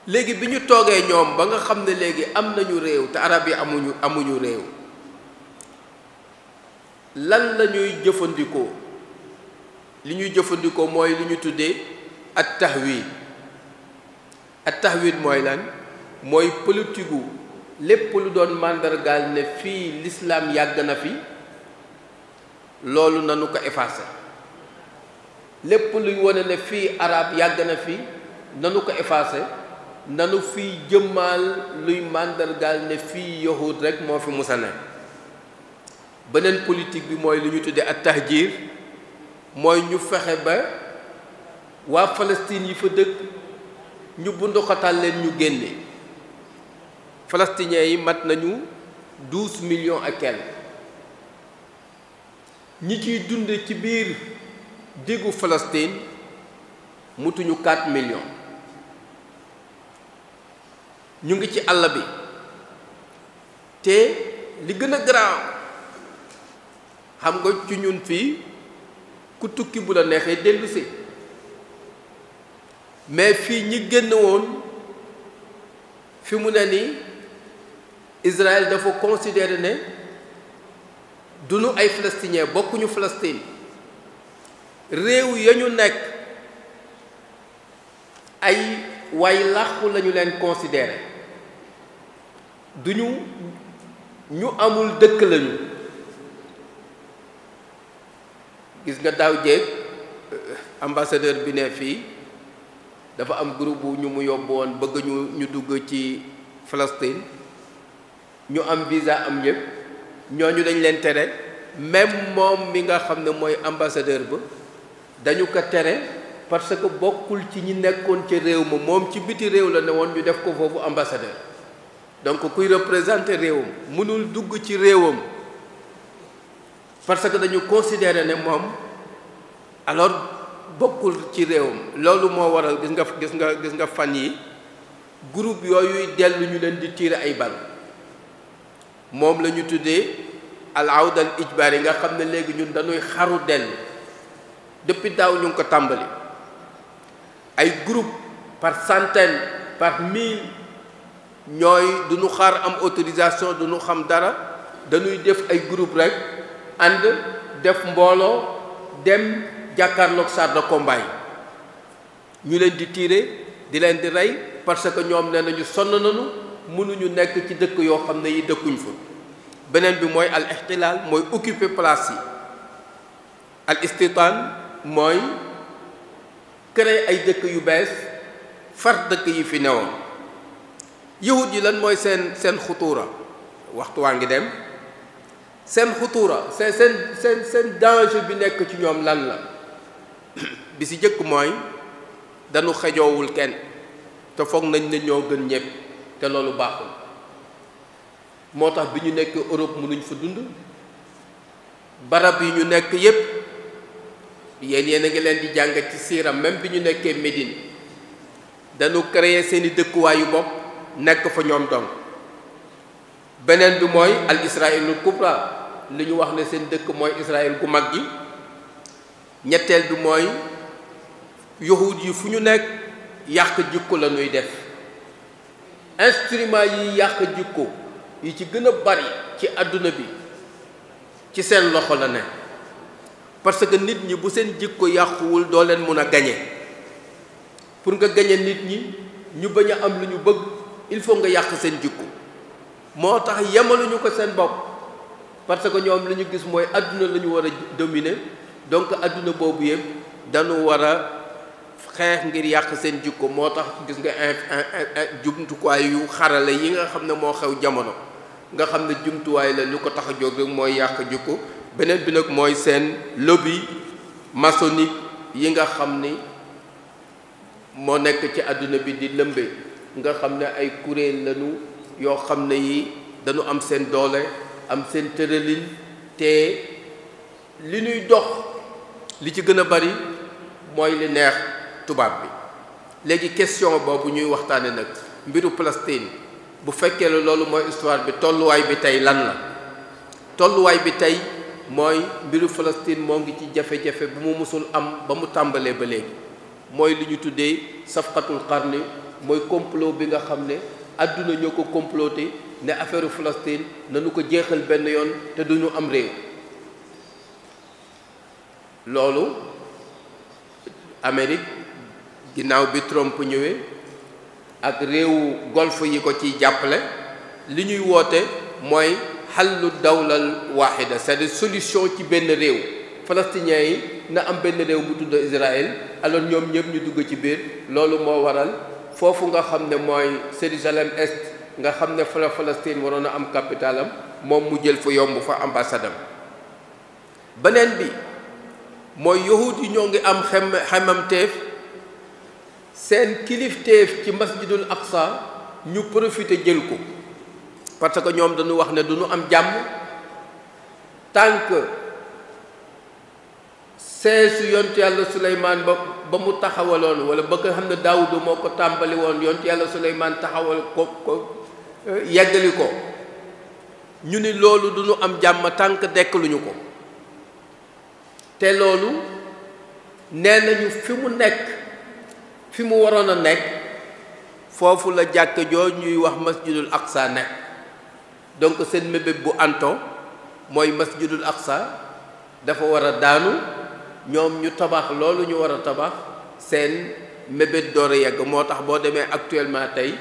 léegi bi ñu toogee ñoom ba nga xam ne léegi am nañu réew te arab yi amuñu réew lan la ñuy jëfandikoo li ñuy jëfandikoo mooy li ñu tuddee at-tahwid mooy lan mooy politigu lépp lu doon màndargaal ne fii l'islam yàgg na fi loolu nanu ko effacer lépp luy wone ne fii arab yàgg na fi nanu ko effacé nanu fii jëmmaal luy màndargaal ne fii yahud rek moo fi musa ne. beneen politique bi mooy lu ñu tuddee at tahjir mooy ñu fexe ba waa Palestine yi fa dëkk ñu bunduxatal leen ñu génne. palestiniens yi mat nañu 12 millions ak quelques. ñi ciy dund ci biir diggu Palestine mutuñu 4 millions. ñu ngi ci àll bi te li gën a garaaw xam nga ci ñun fii ku tukki bu la neexee dellu si mais fii ñi génn woon fi mu ne nii Israël dafa considérer ne duñu ay palestiniens bokkuñu Palestine réew ya ñu nekk ay way làqu lañu leen considérer duñu ñu amul dëkk lañu. gis nga daaw jéeg ambassadeur bi ne fii dafa am groupe bu ñu mu yóbbu woon bëgg ñu dugg ci Palestine ñu am visa am ñëpp ñooñu dañ leen tere même moom mi nga xam ne mooy ambassadeur ba dañu ko tere parce que bokkul ci ñi nekkoon ci réew ma moom ci biti réew la ne woon ñu def ko foofu ambassadeur. donc kuy représenter réewam mënul dugg ci réewam parce que dañu considérer ne moom alors bokkul ci réewam. loolu moo waral gis nga fan yi groupe yooyu dellu ñu leen di tirer ay bal moom la ñu tuddee al awda al ijbaar yi nga xam ne léegi ñun dañuy xaru dellu depuis daaw ñu ngi ko tàmbali ay groupe par centaine par mille ñooy duñu xaar am autorisation duñu xam dara dañuy def ay groupe rek ànd def mbooloo dem jàkkaarloog char de combat yi ñu leen di tirer di leen di rey parce que ñoom nee nañu sonn nañu mënuñu nekk ci dëkk yoo xam ne yi dëkkuñ fa. beneen bi mooy al ixtilaal mooy occuper place yi. al istitaan mooy créer ay dëkk yu bees far dëkk yi fi newoon. yahud yi lan mooy seen xutuura waxtu waa ngi dem seen xutuura seen danger bi nekk ci ñoom lan la bi si jëkk mooy dañu xejoowul kenn te foog nañ ne ñoo gën ñépp te loolu baaxul. moo tax bi ñu nekk Europe mënuñ fa dund barab yi ñu nekk yépp yéen a ngi leen di jàng ci siiram même bi ñu nekkee Médine dañu créer seeni dëkkuwaayu bopp nekk fa ñoom donc. beneen bi mooy al israilul kubra li ñu wax ne seen dëkk mooy Israël gu mag gi. ñetteel bi mooy yahud yi fu ñu nekk yàq jikko la ñuy def. instrument yi yàq jikko yi ci gën a bari ci àdduna bi ci seen loxo la ne parce que nit ñi bu seen jikko yàquwul doo leen mun a gañe. pour nga gañe nit ñi ñu bañ a am lu ñu bëgg il faut nga yàq seen jikko. moo tax yemaluñu ko seen bopp parce que ñoom li ñu gis mooy àdduna la ñu war a dominer donc àdduna boobu yëpp dañu war a xeex ngir yàq seen jikko. moo tax gis nga jumtuwaay yu xarale yi nga xam ne moo xew jamono nga xam ne jumtuwaay la lu ko tax a jóg rek mooy yàq jikko. beneen bi nag mooy seen lobby maçonnique yi nga xam ni moo nekk ci àdduna bi di lëmbe nga xam ne ay kuréel lañu yoo xam ne yi dañu am seen doole am seen tëralin te li ñuy dox li ci gën a bari mooy li neex tubaab bi. léegi question boobu ñuy waxtaane nag mbiru Palestine bu fekkee la loolu mooy histoire bi tolluwaay bi tey lan la. tolluwaay bi tey mooy mbiru Palestine moo ngi ci jafe-jafe bu mu mësul am ba mu tàmbalee ba léegi mooy li ñu tuddee safqatul qarni mooy complot bi nga xam ne àdduna ñoo ko comploté ne affaire Palestine nañu ko jeexal benn yoon te duñu am réew. loolu Amérique ginnaaw bi Trump ñëwee ak réewu golfe yi ko ciy jàppale li ñuy woote mooy xallu dawlal waaxida c'est-à-dire solution ci benn réew. palestiniens yi na am benn réew bu tudd Israël alors ñoom ñëpp ñu dugg ci biir. loolu moo waral foofu nga xam ne mooy Jérusalem Est nga xam ne fa la Palestine waroon a am capitale am moom mu jël fa yomb fa ambassade am. beneen bi mooy yahud yi ñoo ngi am xemamteef seen kilifteef ci masjidul aqsa ñu profité jël ko parce que ñoom dañu wax ne duñu am jàmm tant que seesu yontu yàlla Suleymaan ba mu taxawaloon wala ba nga xam ne Daawuda moo ko tàmbali woon yontu yàlla Suleymaan taxawal ko yeggali ko ñu ni loolu duñu am jàmm tant que dekkaluñu ko te loolu nee nañu fi mu nekk fi mu waroon a nekk foofu la jàkk jooju ñuy wax masjidul aqsa nekk donc seen mébét bu anto mooy masjidul aqsa dafa war a daanu ñoom ñu tabax loolu ñu war a tabax seen mébét door a yegg moo tax boo demee actuellement tey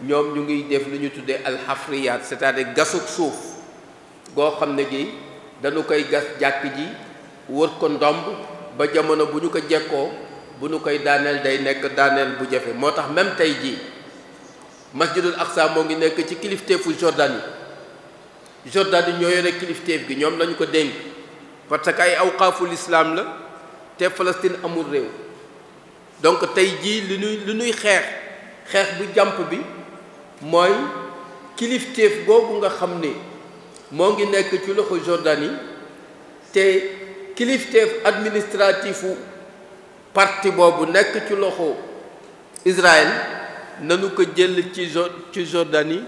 ñoom ñu ngi def lu ñu tuddee alxafriyaat c'est-à-dire gasuk suuf goo xam ne gi dañu koy gas jàkk ji wër ko ndomb ba jamono bu ñu ko jekkoo bu ñu koy daaneel day nekk daaneel bu jafe moo tax même tey jii masjidul aqsa moo ngi nekk ci kilifteefu Jordanie Jordanie ñoo yore kilifteef gi ñoom lañu ko dénk parce que ay awqaaful islam la te Palestine amul réew donc tey jii li ñuy xeex bu jàmp bi mooy kilifteef googu nga xam ne moo ngi nekk ci loxo Jordanie te kilifteef administratifu parti boobu nekk ci loxo Israël nanu ko jël ci Jordanie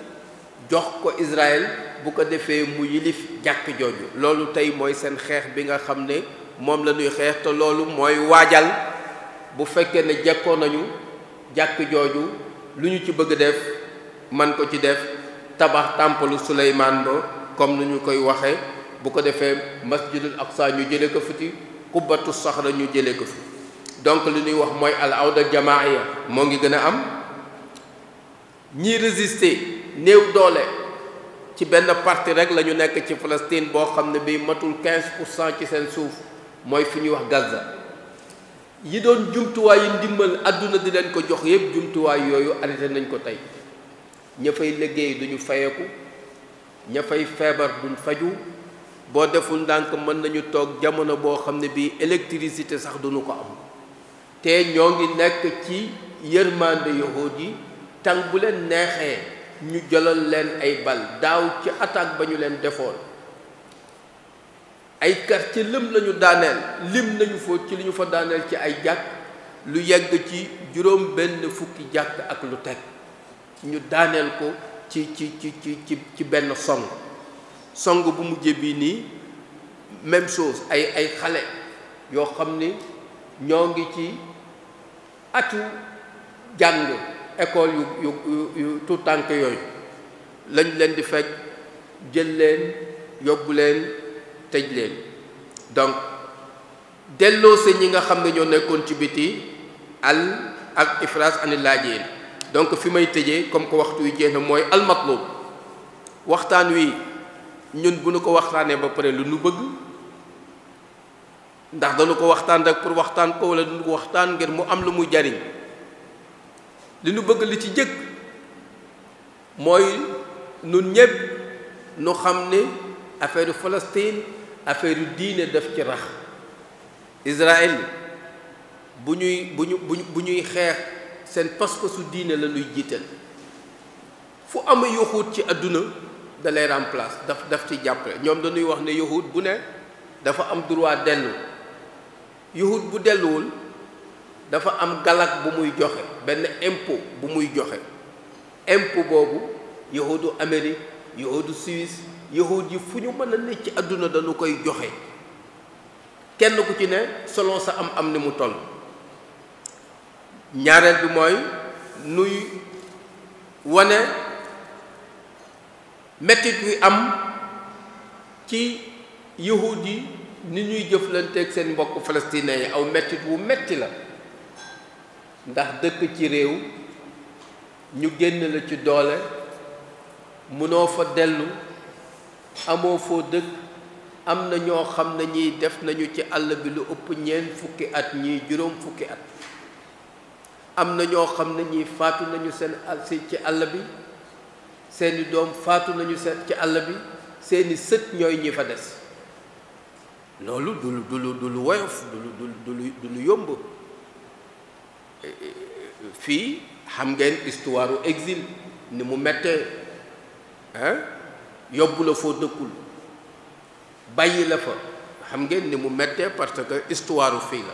jox ko Israël bu ko defee mu yilif jàkk jooju loolu tey mooy seen xeex bi nga xam ne moom la ñuy xeex te loolu mooy waajal bu fekkee ne jekkoo nañu jàkk jooju lu ñu ci bëgg def man ko ci def tabax tàmpalu Suleymaan ba comme nu ñu koy waxee bu ko defee masjidul aqsa ñu jëlee ko fi kubbatu saxra ñu jëlee ko fi donc li ñuy wax mooy al awda jamaaya moo ngi gën a am ñi résister néew doole ci benn parti rek la ñu nekk ci Palestine boo xam ne bii matul 15% ci seen suuf mooy fi ñuy wax Gaza yi doon jumtuwaay yi ndimbal àdduna di leen ko jox yépp jumtuwaay yooyu arrêté nañ ko tey ña fay liggéey duñu fayeku ña fay feebar duñ faju boo deful ndànk mën nañu toog jamono boo xam ne bii électricité sax duñu ko am te ñoo ngi nekk ci yërmande yahud yi tàng bu leen neexee ñu jëlal leen ay bal daaw ci attaque ba ñu leen defoon ay quartier lëm lañu daaneel lim nañu fa ci li ñu fa daaneel ci ay jàkk lu yegg ci juróom benn fukki jàkk ak lu teg ñu daaneel ko ci benn song bu mujjee bii nii même chose ay xale yoo xam ni ñoo ngi ci atu jàng école yu tout tànk yooyu lañ leen di fekk jël leen yóbbu leen tëj leen donc delloose ñi nga xam ne ñoo nekkoon ci biti ak ifras ani laajeen donc fi may tëjee comme que waxtu wi jeex na mooy almatlub waxtaan wi ñun bu nu ko waxtaanee ba pare lu nu bëgg ndax dañu ko waxtaan rek pour waxtaan ko wala duñu ko waxtaan ngir mu am lu muy jariñ li nu bëgg li ci jëkk mooy nun ñépp nu xam ne affaire Palestine affaire diine def ci rax Israël bu ñuy xeex seen pas-pasu diine la ñuy jiital fu am yahud ci àdduna da lay remplace daf ci jàppale ñoom dañuy wax ne yahud bu ne dafa am droit dellu yahud bu delluwul dafa am galak bu muy joxe benn impôt bu muy joxe impôt boobu yahudu Amérique yahudu Suisse yahud yi fu ñu mën a nekk ci àdduna dañu koy joxe kenn ku ci ne selon sa am ni mu toll ñaareel bi mooy nuy wane mettit wi am ci yahud yi ni ñuy jëflanteeg seen mbokk palestinien yi aw mettit wu metti la ndax dëkk ci réew ñu génn la ci doole mënoo fa dellu amoo foo dëkk am na ñoo xam ne ñii def nañu ci àll bi lu ëpp ñeent fukki at ñii juróom fukki at am na ñoo xam ne ñii faatu nañu ci àll bi seeni doom faatu nañu ci àll bi seeni sët ñooy ñi fa des loolu du lu woyof du lu yomb fii xam ngeen histoire u exil ni mu mettee yóbbu la foo dëkkul bàyyi la fa xam ngeen ni mu mettee parce que histoire fii la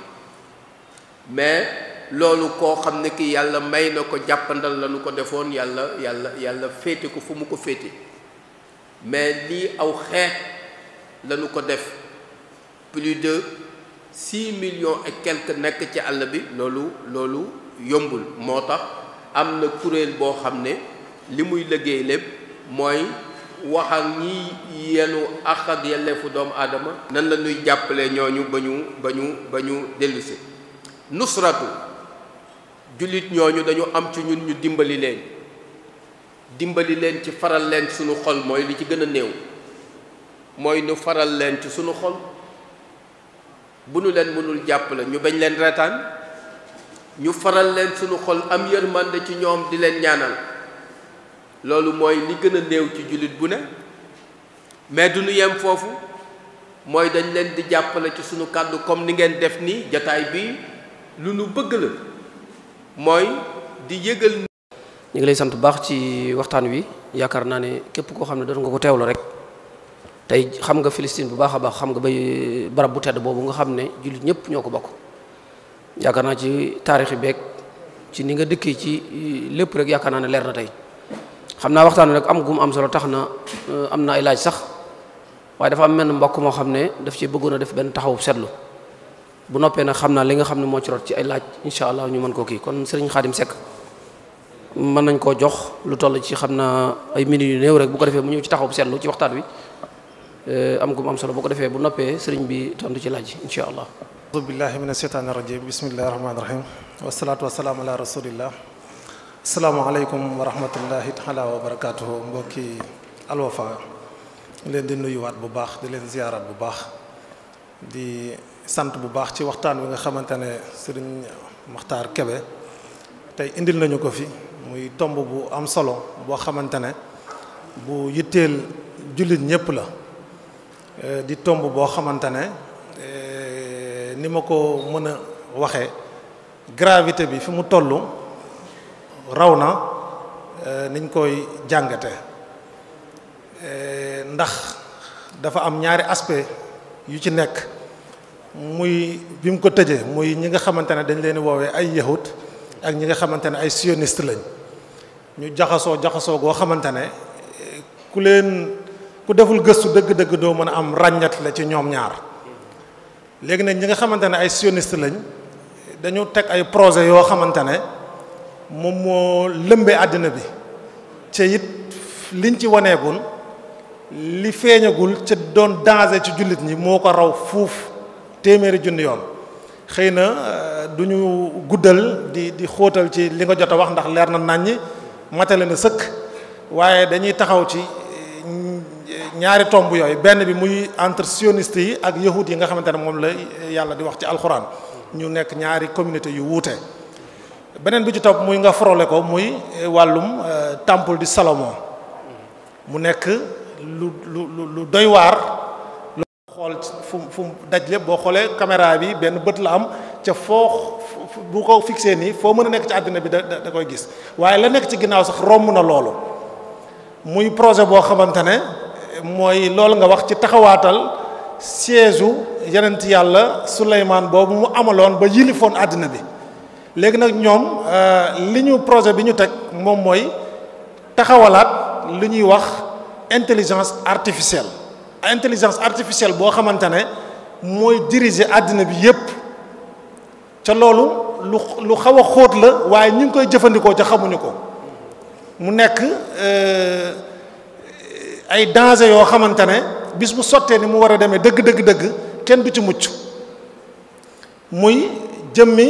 mais loolu koo xam ne ki yàlla may na ko jàppandal la nu ko defoon yàlla féete ko fu mu ko féete mais lii aw xeet la nu ko def plus de 6 millions et quelques nekk ci àll bi loolu yombul moo tax am na kuréel boo xam ne li muy liggéey lépp mooy wax ak ñi yenu àq ak yelleefu doomu aadama nan la ñuy jàppale ñooñu ba ñu dellusi nusratu jullit ñooñu dañu am ci ñun ñu dimbali leen ci faral leen ci sunu xol mooy li ci gën a néew mooy nu faral leen ci sunu xol bu nu leen mënul jàppale ñu bañ leen reetaan ñu faral leen sunu xol am yërmande ci ñoom di leen ñaanal loolu mooy li gën a néew ci jullit bu ne mais du ñu yem foofu mooy dañ leen di jàppale ci sunu kàddu comme ni ngeen def ni jataay bi lu nu bëgg la mooy di yëgal. ñu ngi lay sant bu baax ci waxtaan wi yaakaar naa ne képp koo xam ne doon nga ko teewlu rek tey xam nga Palestine bu baax a baax xam nga bay barab bu tedd boobu nga xam ne jullit ñëpp ñoo ko bokk yaakaar naa ci taarixi beeg ci ni nga dëkkee ci lépp rek yaakaar naa ne leer na tey xam naa waxtaan wi nag am gum am solo tax na am na ay laaj sax waaye dafa am menn mbokk moo xam ne daf ci bëggoon a def benn taxawu seetlu bu noppee nag xam naa li nga xam ne moo ci rot ci ay laaj incha allah ñu mën koo kii kon sëriñ Xaadim Seck mën nañ koo jox lu toll ci xam naa ay minutes yu néew rek bu ko defee mu ñëw ci taxawu seetlu ci waxtaan wi am gum am solo bu ko defee bu noppee sëriñ bi tontu ci laaj incha allah. auzu billahi mina shaytaani rajim bismillahi rahmaani rahim wasalaatu wasalaamu ala rasulillah asalaamaaleykum wa rahmatullahi taala wa barakatuhu mbokki Al Wafa leen di nuyuwaat bu baax di leen ziyaaraat bu baax di sant bu baax ci waxtaan wi nga xamante ne sëriñ Maxtaar Kebe tey indil nañu ko fi muy tomb bu am solo boo xamante ne bu yitteel jullit ñépp la di tomb boo xamante ne ni ma ko mën a waxee gravité bi fi mu toll raw na niñ koy jàngate ndax dafa am ñaari aspect yu ci nekk muy bi mu ko tëjee muy ñi nga xamante ne dañ leen woowee ay yahud ak ñi nga xamante ne ay sioniste lañ ñu jaxasoo goo xamante ne ku deful gëstu dëgg-dëgg doo mën a am ràññat la ci ñoom ñaar léegi nag ñi nga xamante ne ay sioniste lañ dañu teg ay projet yoo xamante ne moom moo lëmbee àddina bi ca it liñ ci waneegul li feeñagul ca doon danger ci jullit ñi moo ko raw fuuf téeméeri junni yoon xëy na du ñu guddal di xóotal ci li nga jot a wax ndax leer na naññi matale na sëkk waaye dañuy taxaw ci ñaari tomb yooyu benn bi muy entre sioniste yi ak yahud yi nga xamante ne moom la yàlla di wax ci alxuraan ñu nekk ñaari communauté yu wuute beneen bi ci topp muy nga frôlé ko muy wàllum temple di Salomon mu nekk lu doy waar lu xool fu daj lépp boo xoolee caméra bi benn bët la am ca foo bu ko fixé nii foo mën a nekk ci àddina bi da koy gis waaye la nekk ci ginnaaw sax romb na loolu muy projet boo xamante ne mooy loolu nga wax ci taxawaatal siège u yonent yàlla Suleymaan boobu mu amaloon ba yilifoon àddina bi léegi nag ñoom li ñu projet bi ñu teg moom mooy taxawalaat li ñuy wax intelligence artificielle boo xamante ne mooy diriger àddina bi yépp ca loolu lu xaw a xóot la waaye ñu ngi koy jëfandikoo ca xamuñu ko mu nekk ay danger yoo xamante ne bis bu sottee ni mu war a demee dëgg kenn du ci mucc muy jëmmi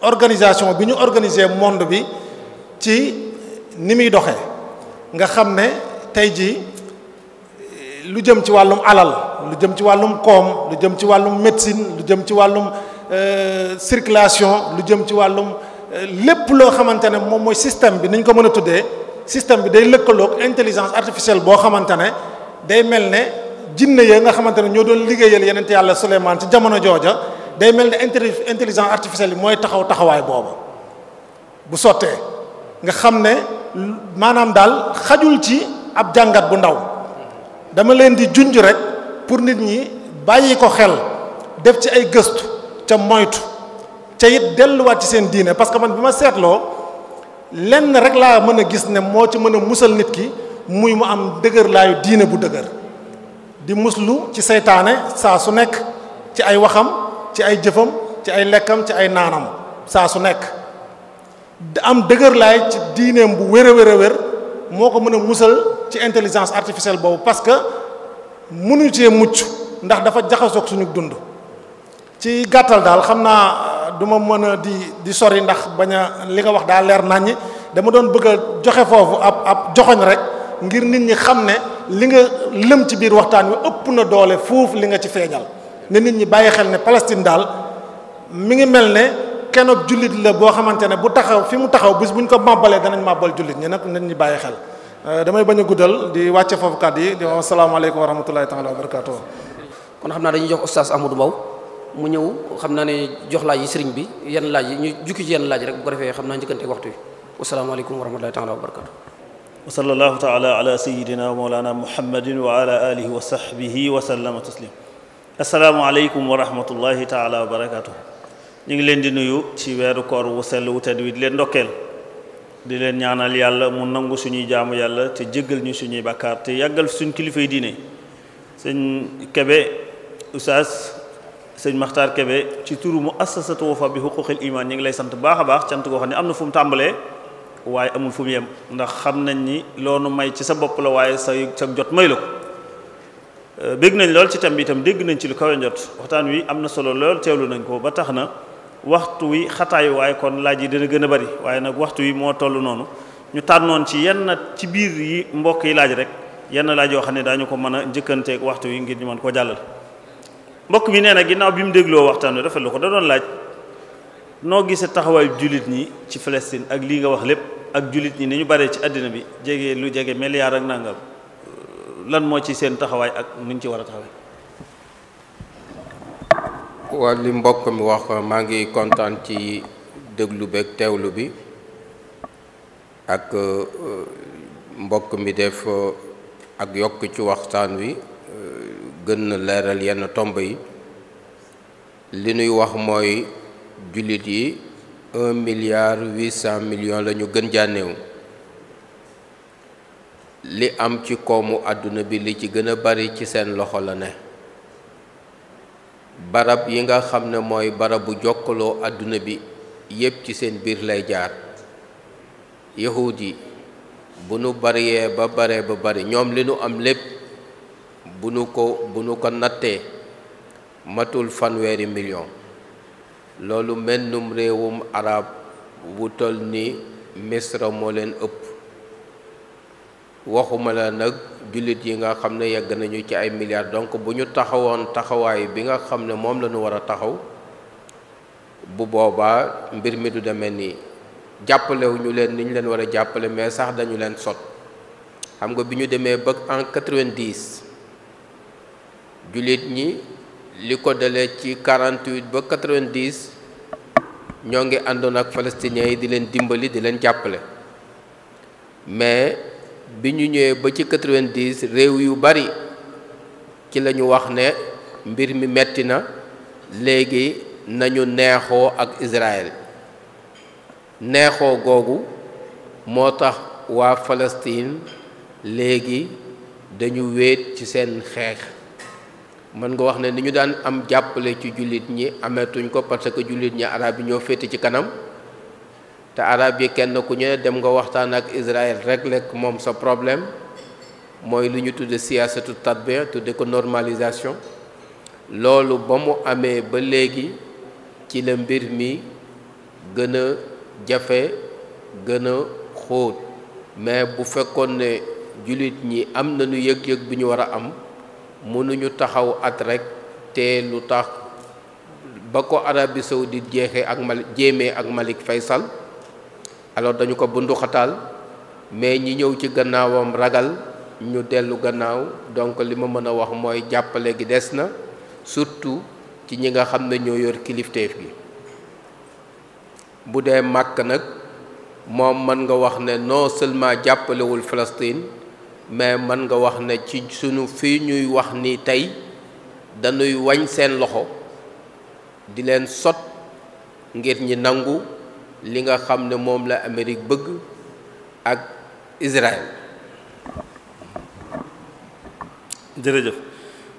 organisation bi ñu organiser monde bi ci ni muy doxee nga xam ne tey jii lu jëm ci wàllum alal lu jëm ci wàllum koom lu jëm ci wàllum médecine lu jëm ci wàllum circulation lu jëm ci wàllum lépp loo xamante ne moom mooy système bi ni ñu ko mën a tuddee système bi day lëkkaloog intelligence artificielle boo xamante ne day mel ne jinne ya nga xamante ne ñoo doon liggéeyal yeneen yàlla Suleymaan ci jamono jooja day mel ne intelligence artificielle bi mooy taxawaay booba bu sottee nga xam ne maanaam daal xajul ci ab jàngat bu ndaw dama leen di junj rek pour nit ñi bàyyi ko xel def ci ay gëstu ca moytu ca it delluwaat ci seen diine parce que man bi ma seetloo lenn rek laa mën a gis ne moo ci mën a musal nit ki muy mu am dëgër laayu diine bu dëgër di muslu ci seytaane saa su nekk ci ay waxam ci ay jëfam ci ay lekkam ci ay naanam saa su nekk am dëgër laay ci diineem bu wér a wér a wér moo ko mën a musal ci intelligence artificielle boobu parce que mënu cee mucc ndax dafa jaxasoog suñu dund ci gàttal daal xam naa du ma mën a di sori ndax bañ a li nga wax daal leer naññi dama doon bëgg a joxe foofu ab joxoñ rek ngir nit ñi xam ne li nga lëm ci biir waxtaan wi ëpp na doole foofu li nga ci feeñal ne nit ñi bàyyi xel ne Palestine daal mi ngi mel ne kenn ak jullit la boo xamante ne bu taxaw fi mu taxaw bis bu ñu ko màbbalee danañ màbbal jullit ñi nag nit ñi bàyyi xel damay bañ a guddal di wàcce foofu kàddu yi di wax asalaamaaleykum wa rahmatulahi taala wa barakatuh. kon xam naa dañuy jox oustaz Amadou Mbow mu ñëw xam naa ne jox laaj yi sëriñ bi yenn laaj yi ñu jukki ci yenn laaj rek bu ko defee xam naa njëkkante waxtu yi wasalaamaaleykum wa rahmatulahi taala wa barakatuh. wa sallallahu taala ala sayidina wa mawlana muhammadin wa ala alihi wa sahbihi wa sallama taslim. asalaamaaleykum wa rahmatullahi taala wa barakatuh. ñu ngi leen di nuyu ci weeru koor wu sell wu tedd wi di leen ndokkeel di leen ñaanal yàlla mu nangu suñuy jaamu yàlla te jéggal ñu suñuy bàkkaar te yàggal suñ kilifay diine sëñ Kebe Oustaz sëñ Makhtar Kebe ci turu mu assasatu Wafa bi huquqil iman ñu ngi lay sant baax a baax cant goo xam ne am na fu mu tàmbalee waaye amul fu mu yem ndax xam nañ ni loonu may ci sa bopp la waaye sa jot may la ko bégg nañ lool ci thème bi itam dégg nañ ci lu kawe njot waxtaan wi am na solo lool teewlu nañ ko ba tax na waxtu wi xataayu waaye kon laaj yi dina gën a bari waaye nag waxtu wi moo toll noonu ñu tànnoon ci yenn ci biir yi mbokk yi laaj rek yenn laaj yoo xam ne daañu ko mën a njëkkanteeg waxtu wi ngir ñu mën koo jàllal mbokk mi nee na ginnaaw bi mu dégloo waxtaan wi rafetlu ko da doon laaj noo gisee taxawaayu jullit ñi ci Palestine ak lii nga wax lépp ak jullit ñi ni ñu baree ci àddina bi jege lu jege milliard ak nangam lan moo ci seen taxawaay ak nuñ ci war a taxawee. waa li mbokk mi wax maa ngi kontaan ci déglu beeg teewlu bi ak mbokk mi def ak yokk ci waxtaan wi gën na leeral yenn tomb yi li nuy wax mooy jullit yi 1,8 milliard la ñu gën jànneew li am ci koomu àdduna bi li ci gën a bari ci seen loxo la ne barab yi nga xam ne mooy barabu jokkaloo àdduna bi yépp ci seen biir lay jaar yahuud yi bu nu bariyee ba bare ba bari ñoom li nu am lépp bu nu ko nattee matul 1 million loolu mennum réewum arab bu toll ni Misra moo leen ëpp waxuma la nag jullit yi nga xam ne yegg nañu ci ay milliards donc bu ñu taxawoon taxawaay bi nga xam ne moom la ñu war a taxaw bu boobaa mbir mi du demee nii jàppalewuñu leen ni ñu leen war a jàppale mais sax dañu leen sot xam nga bi ñu demee ba en 90 jullit ñi li ko dalee ci 48 ba 90 ñoo ngi àndoon ak palestiniens yi di leen dimbali di leen jàppale mais bi ñu ñëwee ba ci 90 réew yu bari ci la ñu wax ne mbir mi metti na léegi nañu neexoo ak Israël neexoo googu moo tax waa Palestine léegi dañu wéet ci seen xeex mën nga wax ne ni ñu daan am jàppale ci jullit ñi ameetuñ ko parce que jullit ñi arab yi ñoo féete ci kanam te arab yi kenn ku ñu dem nga waxtaan ak Israël régler moom sa problème mooy lu ñu tudde siyaasatu tatbiya tudde ko normalisation loolu ba mu amee ba léegi ci la mbir mi gën a jafe gën a xóot mais bu fekkoon ne jullit ñi am nañu yëg-yëg bi ñu war a am mënuñu taxaw at rek te lu tax ba ko Arabie Saoudite jéemee ak Malik Faysal alors dañu ko bunduxataal mais ñi ñëw ci gannaawam ragal ñu dellu gannaaw. donc li ma mën a wax mooy jàppale gi des na surtout ci ñi nga xam ne ñoo yor kilifteef gi. bu dee Màkk nag moom mën nga wax ne non seulement jàppalewul Palestine mais mën nga wax ne ci sunu fii ñuy wax ni tey dañuy wañ seen loxo di leen sot ngir ñi nangu li nga xam ne moom la Amérique bëgg ak Israël. jërëjëf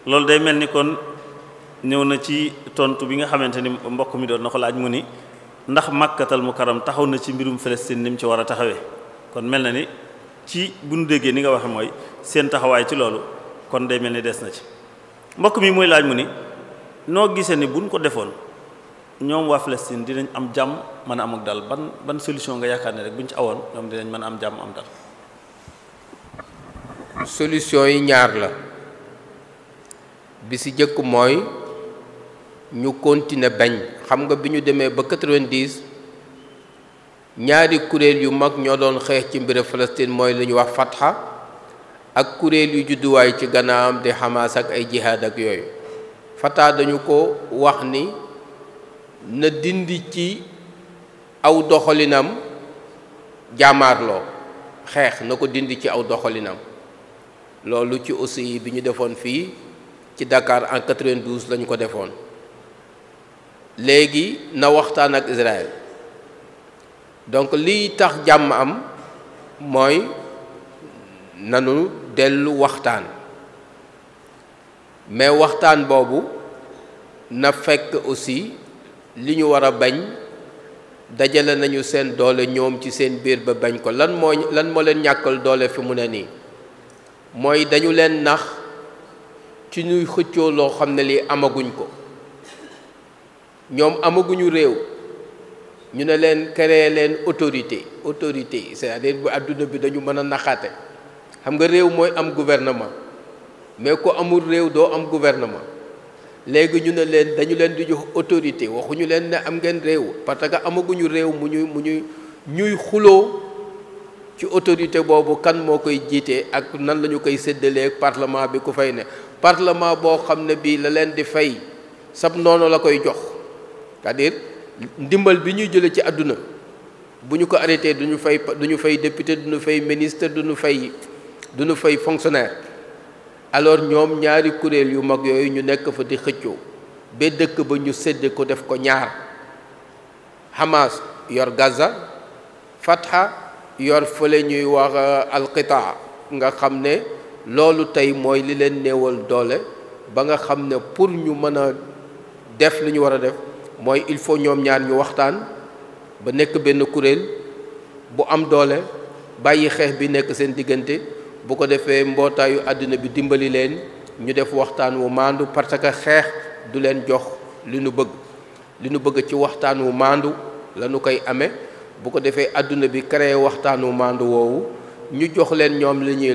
loolu day mel ni kon ñëw na ci tontu bi nga xamante ni mbokk mi doon na ko laaj mu ni ndax Makkatal Mukarram taxaw na ci mbirum Palestine ni mu ci war a taxawee. kon mel na ni ci bu nu déggee ni nga waxe mooy seen taxawaay ci loolu kon day mel ni des na ci. mbokk mi mooy laaj mu ni noo gisee ni buñ ko defoon ñoom waa Palestine dinañ am jàmm mën a am ak dal ban solution nga yaakaar ne rek buñ ci awoon ñoom dinañ mën a am jàmm am dal. solution yi ñaar la bi ci jëkk mooy ñu continuer bañ. xam nga bi ñu demee ba 90 ñaari kuréel yu mag ñoo doon xeex ci mbir Palestine mooy lu ñuy wax Fatha ak kuréel yu judduwaay ci gannaawam di Hamas ak ay jihaad ak yooyu. Fatha dañu ko wax ni na dindi ci aw doxalinam jaamaarloo xeex na ko dindi ci aw doxalinam. loolu ci aussi bi ñu defoon fii ci Dakar en 92 lañu ko defoon. léegi na waxtaan ak Israël donc liy tax jàmm am mooy nanu dellu waxtaan mais waxtaan boobu na fekk aussi li ñu war a bañ dajale nañu seen doole ñoom ci seen biir ba bañ ko lan moo leen ñàkkal doole fi mu ne nii mooy dañu leen nax ci ñuy xëccoo loo xam ne lii amaguñ ko. ñoom amaguñu réew ñu ne leen créer leen autorité c'est-à-dire bu àdduna bi dañu mën a naxaate. xam nga réew mooy am gouvernement mais ko amul réew doo am gouvernement. léegi ñu ne leen dañu leen di jox autorité waxuñu leen ne am ngeen réew parce que amaguñu réew ñuy xuloo ci autorité boobu kan moo koy jiite ak nan la ñu koy séddalee parlement bi ku fay ne. parlement boo xam ne bii la leen di fay sab noonu la koy jox. c'est-à-dire ndimbal bi ñuy jële ci àdduna bu ñu ko arrêté duñu fay député duñu fay ministre duñu fay fonctionnaire. alors ñoom ñaari kuréel yu mag yooyu ñu nekk fa di xëccoo ba dëkk ba ñu sédd ko def ko ñaar. Hamas yor Gaza Fatha yor fële ñuy wax al-Qitaa nga xam ne loolu tey mooy li leen néewal doole ba nga xam ne pour ñu mën a def li ñu war a def mooy il faut ñoom ñaar ñu waxtaan ba nekk benn kuréel bu am doole bàyyi xeex bi nekk seen diggante bu ko defee mbootaayu àddina bi dimbali leen ñu def waxtaan wu maandu parce que xeex du leen jox li nu bëgg ci waxtaan wu maandu la nu koy amee bu ko defee àdduna bi créé waxtaan wu maandu woowu ñu jox leen ñoom li ñuy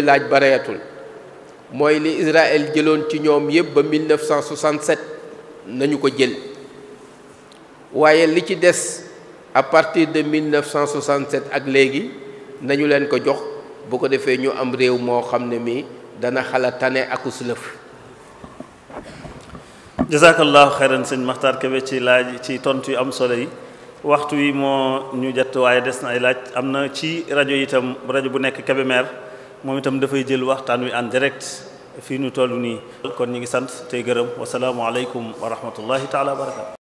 laaj bareetul mooy li Israël jëloon ci ñoom yépp ba 1967 nañu ko jël waaye li ci des à partir de 1967 ak léegi nañu leen ko jox bu ko defee ñu am réew moo xam ne mi dana xala tane akus lëf. jazakallahu xeyran sëñ Makhtar Kébé ci laaj ci tontu yu am solo yi waxtu wi moo ñu jot waaye des na ay laaj am na ci rajo itam rajo bu nekk Kébémer moom itam dafay jël waxtaan wi en direct fii ñu toll nii kon ñu ngi sant tey gërëm wasalaamu aleykum wa rahmatullahi taala wa barakatu